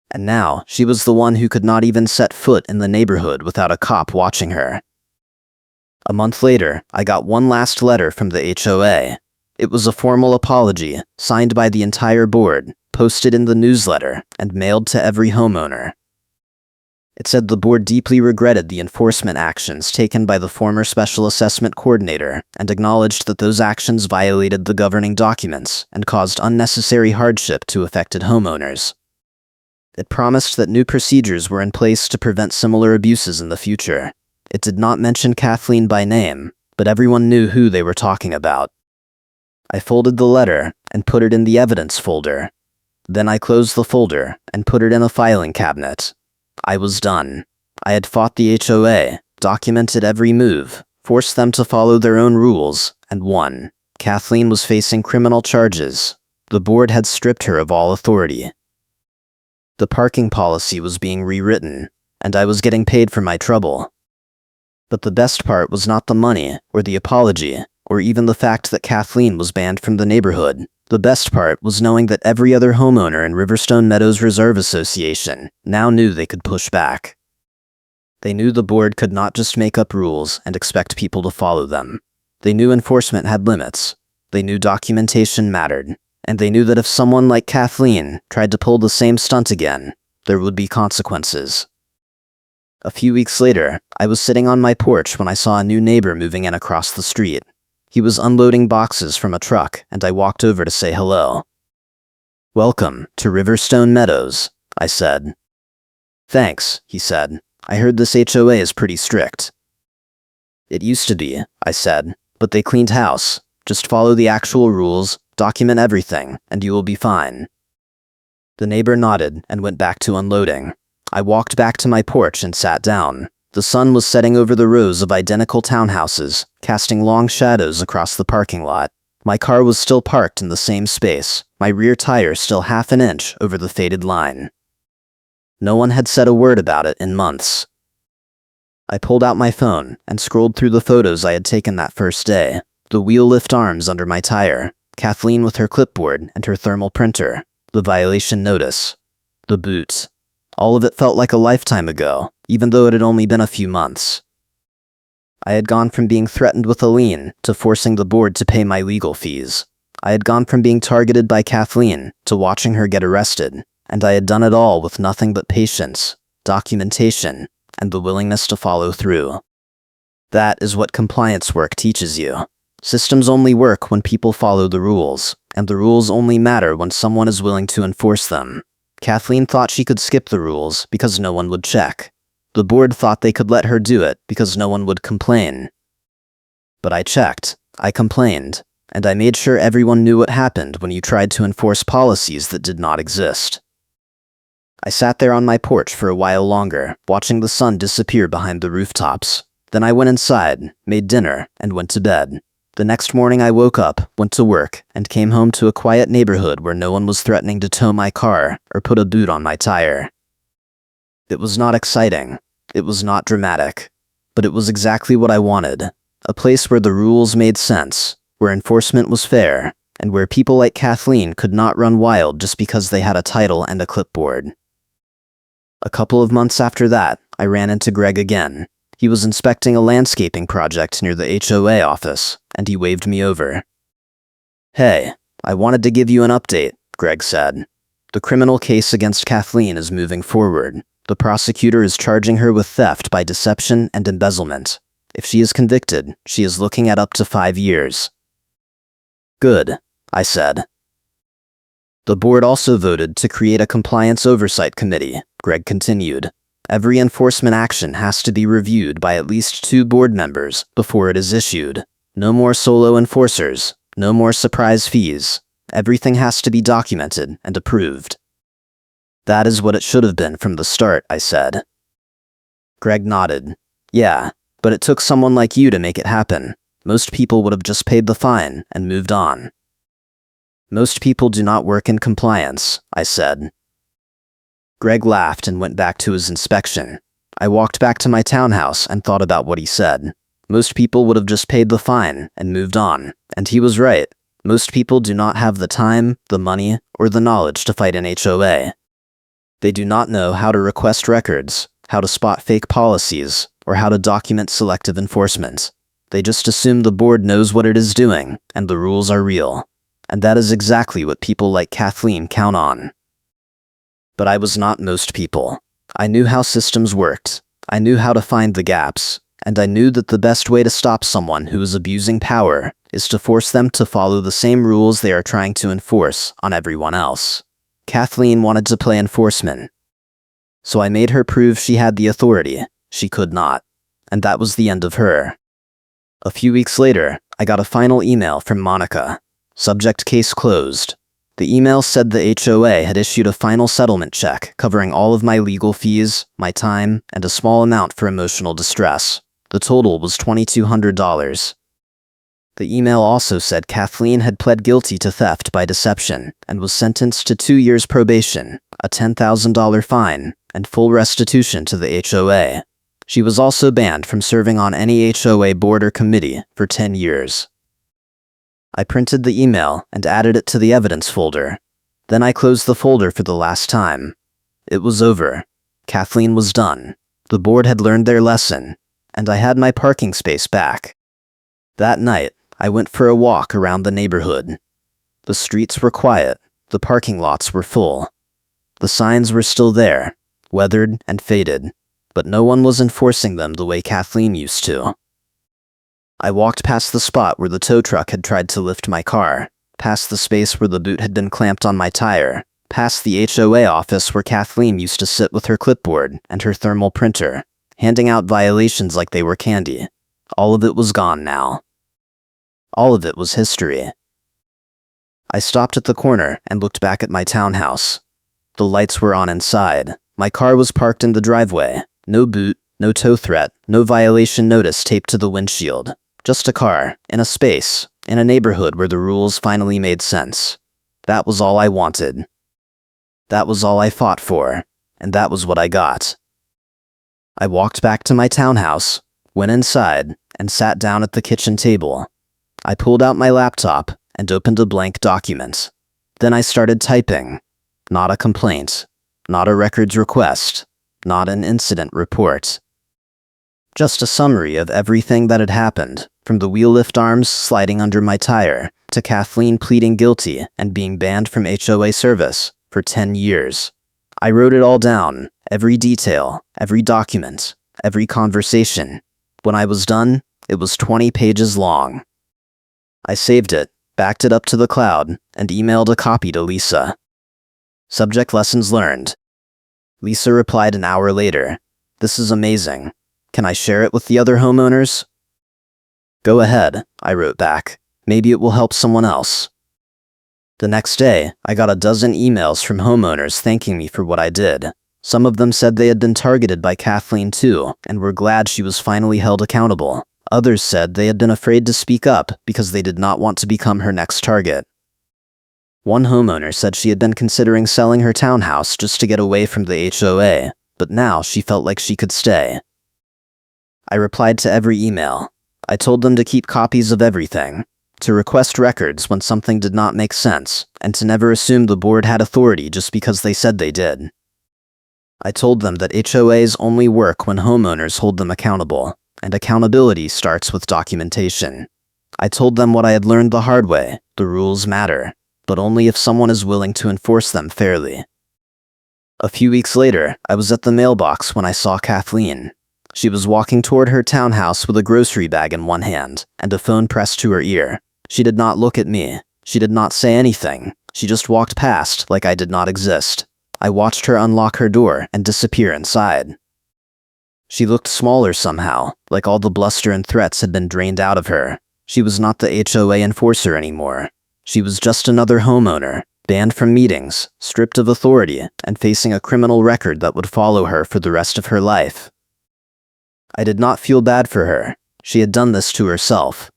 And now, she was the one who could not even set foot in the neighborhood without a cop watching her. A month later, I got one last letter from the HOA. It was a formal apology, signed by the entire board, posted in the newsletter, and mailed to every homeowner. It said the board deeply regretted the enforcement actions taken by the former special assessment coordinator and acknowledged that those actions violated the governing documents and caused unnecessary hardship to affected homeowners. It promised that new procedures were in place to prevent similar abuses in the future. It did not mention Kathleen by name, but everyone knew who they were talking about. I folded the letter and put it in the evidence folder. Then I closed the folder and put it in a filing cabinet. I was done. I had fought the HOA, documented every move, forced them to follow their own rules, and won. Kathleen was facing criminal charges. The board had stripped her of all authority. The parking policy was being rewritten, and I was getting paid for my trouble. But the best part was not the money, or the apology, or even the fact that Kathleen was banned from the neighborhood. The best part was knowing that every other homeowner in Riverstone Meadows Reserve Association now knew they could push back. They knew the board could not just make up rules and expect people to follow them. They knew enforcement had limits. They knew documentation mattered. And they knew that if someone like Kathleen tried to pull the same stunt again, there would be consequences. A few weeks later, I was sitting on my porch when I saw a new neighbor moving in across the street. He was unloading boxes from a truck, and I walked over to say hello. "Welcome to Riverstone Meadows," I said. "Thanks," he said. "I heard this HOA is pretty strict." "It used to be," I said, "but they cleaned house. Just follow the actual rules, document everything, and you will be fine." The neighbor nodded and went back to unloading. I walked back to my porch and sat down. The sun was setting over the rows of identical townhouses, casting long shadows across the parking lot. My car was still parked in the same space, my rear tire still half an inch over the faded line. No one had said a word about it in months. I pulled out my phone and scrolled through the photos I had taken that first day. The wheel lift arms under my tire, Kathleen with her clipboard and her thermal printer, the violation notice, the boot. All of it felt like a lifetime ago, even though it had only been a few months. I had gone from being threatened with a lien to forcing the board to pay my legal fees. I had gone from being targeted by Kathleen to watching her get arrested, and I had done it all with nothing but patience, documentation, and the willingness to follow through. That is what compliance work teaches you. Systems only work when people follow the rules, and the rules only matter when someone is willing to enforce them. Kathleen thought she could skip the rules because no one would check. The board thought they could let her do it because no one would complain. But I checked, I complained, and I made sure everyone knew what happened when you tried to enforce policies that did not exist. I sat there on my porch for a while longer, watching the sun disappear behind the rooftops. Then I went inside, made dinner, and went to bed. The next morning I woke up, went to work, and came home to a quiet neighborhood where no one was threatening to tow my car or put a boot on my tire. It was not exciting. It was not dramatic. But it was exactly what I wanted. A place where the rules made sense, where enforcement was fair, and where people like Kathleen could not run wild just because they had a title and a clipboard. A couple of months after that, I ran into Greg again. He was inspecting a landscaping project near the HOA office, and he waved me over. "Hey, I wanted to give you an update," Greg said. "The criminal case against Kathleen is moving forward. The prosecutor is charging her with theft by deception and embezzlement. If she is convicted, she is looking at up to 5 years. "Good," I said. "The board also voted to create a compliance oversight committee," Greg continued. "Every enforcement action has to be reviewed by at least 2 board members before it is issued. No more solo enforcers, no more surprise fees. Everything has to be documented and approved." "That is what it should have been from the start," I said. Greg nodded. "Yeah, but it took someone like you to make it happen. Most people would have just paid the fine and moved on." "Most people do not work in compliance," I said. Greg laughed and went back to his inspection. I walked back to my townhouse and thought about what he said. Most people would have just paid the fine and moved on, and he was right. Most people do not have the time, the money, or the knowledge to fight an HOA. They do not know how to request records, how to spot fake policies, or how to document selective enforcement. They just assume the board knows what it is doing, and the rules are real. And that is exactly what people like Kathleen count on. But I was not most people. I knew how systems worked. I knew how to find the gaps. And I knew that the best way to stop someone who is abusing power is to force them to follow the same rules they are trying to enforce on everyone else. Kathleen wanted to play enforcement. So I made her prove she had the authority. She could not. And that was the end of her. A few weeks later, I got a final email from Monica. Subject: case closed. The email said the HOA had issued a final settlement check covering all of my legal fees, my time, and a small amount for emotional distress. The total was $2,200. The email also said Kathleen had pled guilty to theft by deception and was sentenced to 2 years probation, a $10,000 fine, and full restitution to the HOA. She was also banned from serving on any HOA board or committee for 10 years. I printed the email and added it to the evidence folder. Then I closed the folder for the last time. It was over. Kathleen was done. The board had learned their lesson, and I had my parking space back. That night, I went for a walk around the neighborhood. The streets were quiet. The parking lots were full. The signs were still there, weathered and faded, but no one was enforcing them the way Kathleen used to. I walked past the spot where the tow truck had tried to lift my car, past the space where the boot had been clamped on my tire, past the HOA office where Kathleen used to sit with her clipboard and her thermal printer, handing out violations like they were candy. All of it was gone now. All of it was history. I stopped at the corner and looked back at my townhouse. The lights were on inside. My car was parked in the driveway. No boot, no tow threat, no violation notice taped to the windshield. Just a car, in a space, in a neighborhood where the rules finally made sense. That was all I wanted. That was all I fought for, and that was what I got. I walked back to my townhouse, went inside, and sat down at the kitchen table. I pulled out my laptop and opened a blank document. Then I started typing. Not a complaint, not a records request, not an incident report. Just a summary of everything that had happened, from the wheel lift arms sliding under my tire, to Kathleen pleading guilty and being banned from HOA service for 10 years. I wrote it all down, every detail, every document, every conversation. When I was done, it was 20 pages long. I saved it, backed it up to the cloud, and emailed a copy to Lisa. Subject: lessons learned. Lisa replied an hour later. This is amazing. Can I share it with the other homeowners? Go ahead, I wrote back. Maybe it will help someone else. The next day, I got a dozen emails from homeowners thanking me for what I did. Some of them said they had been targeted by Kathleen too, and were glad she was finally held accountable. Others said they had been afraid to speak up because they did not want to become her next target. One homeowner said she had been considering selling her townhouse just to get away from the HOA, but now she felt like she could stay. I replied to every email. I told them to keep copies of everything, to request records when something did not make sense, and to never assume the board had authority just because they said they did. I told them that HOAs only work when homeowners hold them accountable, and accountability starts with documentation. I told them what I had learned the hard way: the rules matter, but only if someone is willing to enforce them fairly. A few weeks later, I was at the mailbox when I saw Kathleen. She was walking toward her townhouse with a grocery bag in one hand and a phone pressed to her ear. She did not look at me. She did not say anything. She just walked past like I did not exist. I watched her unlock her door and disappear inside. She looked smaller somehow, like all the bluster and threats had been drained out of her. She was not the HOA enforcer anymore. She was just another homeowner, banned from meetings, stripped of authority, and facing a criminal record that would follow her for the rest of her life. I did not feel bad for her. She had done this to herself.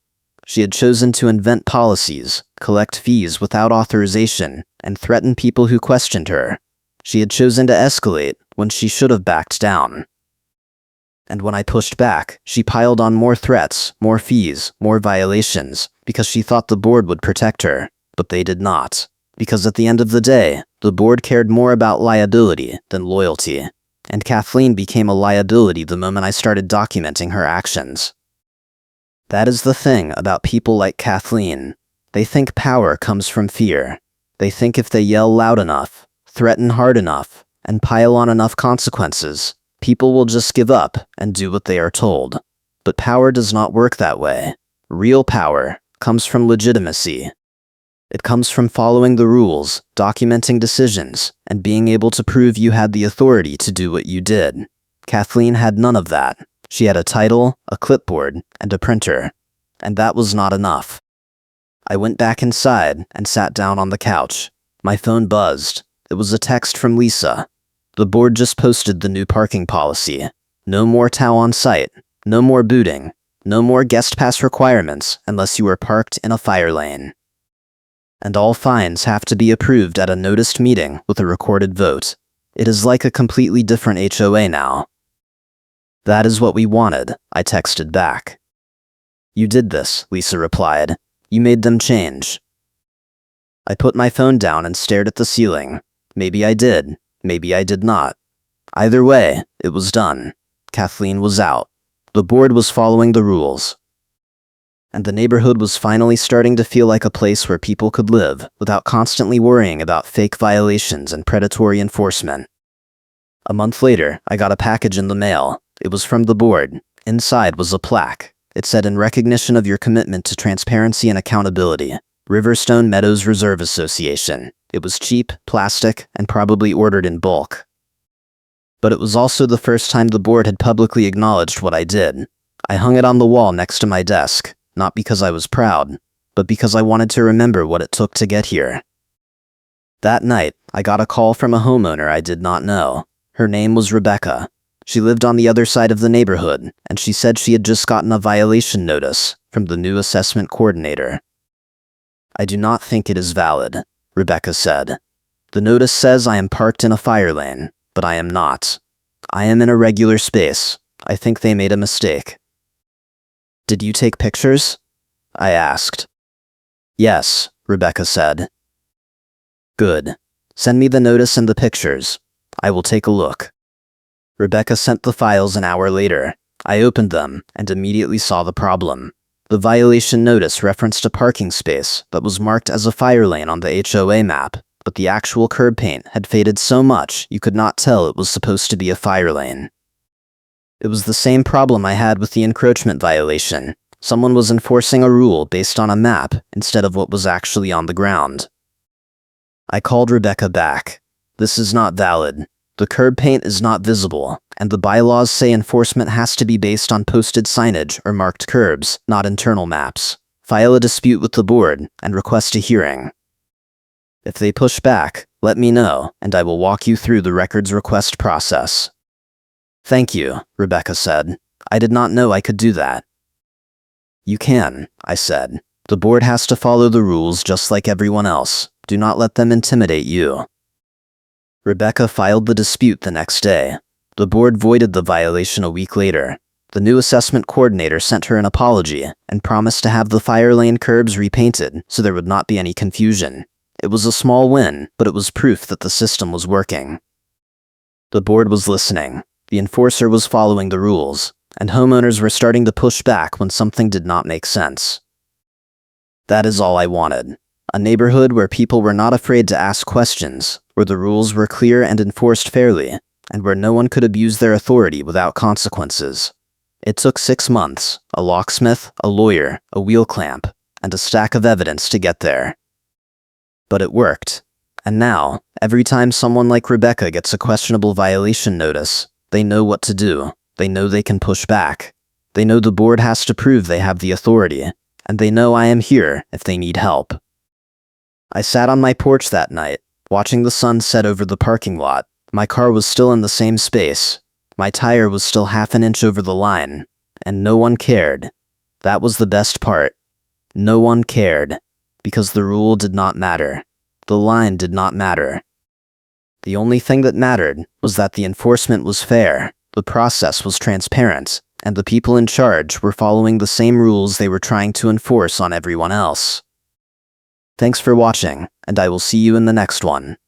She had chosen to invent policies, collect fees without authorization, and threaten people who questioned her. She had chosen to escalate when she should have backed down. And when I pushed back, she piled on more threats, more fees, more violations, because she thought the board would protect her. But they did not. Because at the end of the day, the board cared more about liability than loyalty. And Kathleen became a liability the moment I started documenting her actions. That is the thing about people like Kathleen. They think power comes from fear. They think if they yell loud enough, threaten hard enough, and pile on enough consequences, people will just give up and do what they are told. But power does not work that way. Real power comes from legitimacy. It comes from following the rules, documenting decisions, and being able to prove you had the authority to do what you did. Kathleen had none of that. She had a title, a clipboard, and a printer. And that was not enough. I went back inside and sat down on the couch. My phone buzzed. It was a text from Lisa. The board just posted the new parking policy. No more TOW on site. No more booting. No more guest pass requirements unless you are parked in a fire lane. And all fines have to be approved at a noticed meeting with a recorded vote. It is like a completely different HOA now. That is what we wanted, I texted back. You did this, Lisa replied. You made them change. I put my phone down and stared at the ceiling. Maybe I did. Maybe I did not. Either way, it was done. Kathleen was out. The board was following the rules. And the neighborhood was finally starting to feel like a place where people could live without constantly worrying about fake violations and predatory enforcement. A month later, I got a package in the mail. It was from the board. Inside was a plaque. It said, "In recognition of your commitment to transparency and accountability, Riverstone Meadows Reserve Association." It was cheap, plastic, and probably ordered in bulk. But it was also the first time the board had publicly acknowledged what I did. I hung it on the wall next to my desk, not because I was proud, but because I wanted to remember what it took to get here. That night, I got a call from a homeowner I did not know. Her name was Rebecca. She lived on the other side of the neighborhood, and she said she had just gotten a violation notice from the new assessment coordinator. "I do not think it is valid," Rebecca said. "The notice says I am parked in a fire lane, but I am not. I am in a regular space. I think they made a mistake." "Did you take pictures?" I asked. "Yes," Rebecca said. "Good. Send me the notice and the pictures. I will take a look." Rebecca sent the files an hour later. I opened them and immediately saw the problem. The violation notice referenced a parking space that was marked as a fire lane on the HOA map, but the actual curb paint had faded so much you could not tell it was supposed to be a fire lane. It was the same problem I had with the encroachment violation. Someone was enforcing a rule based on a map instead of what was actually on the ground. I called Rebecca back. This is not valid. The curb paint is not visible, and the bylaws say enforcement has to be based on posted signage or marked curbs, not internal maps. File a dispute with the board and request a hearing. If they push back, let me know, and I will walk you through the records request process. Thank you, Rebecca said. I did not know I could do that. You can, I said. The board has to follow the rules just like everyone else. Do not let them intimidate you. Rebecca filed the dispute the next day. The board voided the violation a week later. The new assessment coordinator sent her an apology and promised to have the fire lane curbs repainted so there would not be any confusion. It was a small win, but it was proof that the system was working. The board was listening. The enforcer was following the rules, and homeowners were starting to push back when something did not make sense. That is all I wanted. A neighborhood where people were not afraid to ask questions, where the rules were clear and enforced fairly, and where no one could abuse their authority without consequences. It took 6 months, a locksmith, a lawyer, a wheel clamp, and a stack of evidence to get there. But it worked. And now, every time someone like Rebecca gets a questionable violation notice, they know what to do. They know they can push back. They know the board has to prove they have the authority, and they know I am here if they need help. I sat on my porch that night, watching the sun set over the parking lot. My car was still in the same space. My tire was still half an inch over the line, and no one cared. That was the best part. No one cared, because the rule did not matter. The line did not matter. The only thing that mattered was that the enforcement was fair, the process was transparent, and the people in charge were following the same rules they were trying to enforce on everyone else. Thanks for watching, and I will see you in the next one.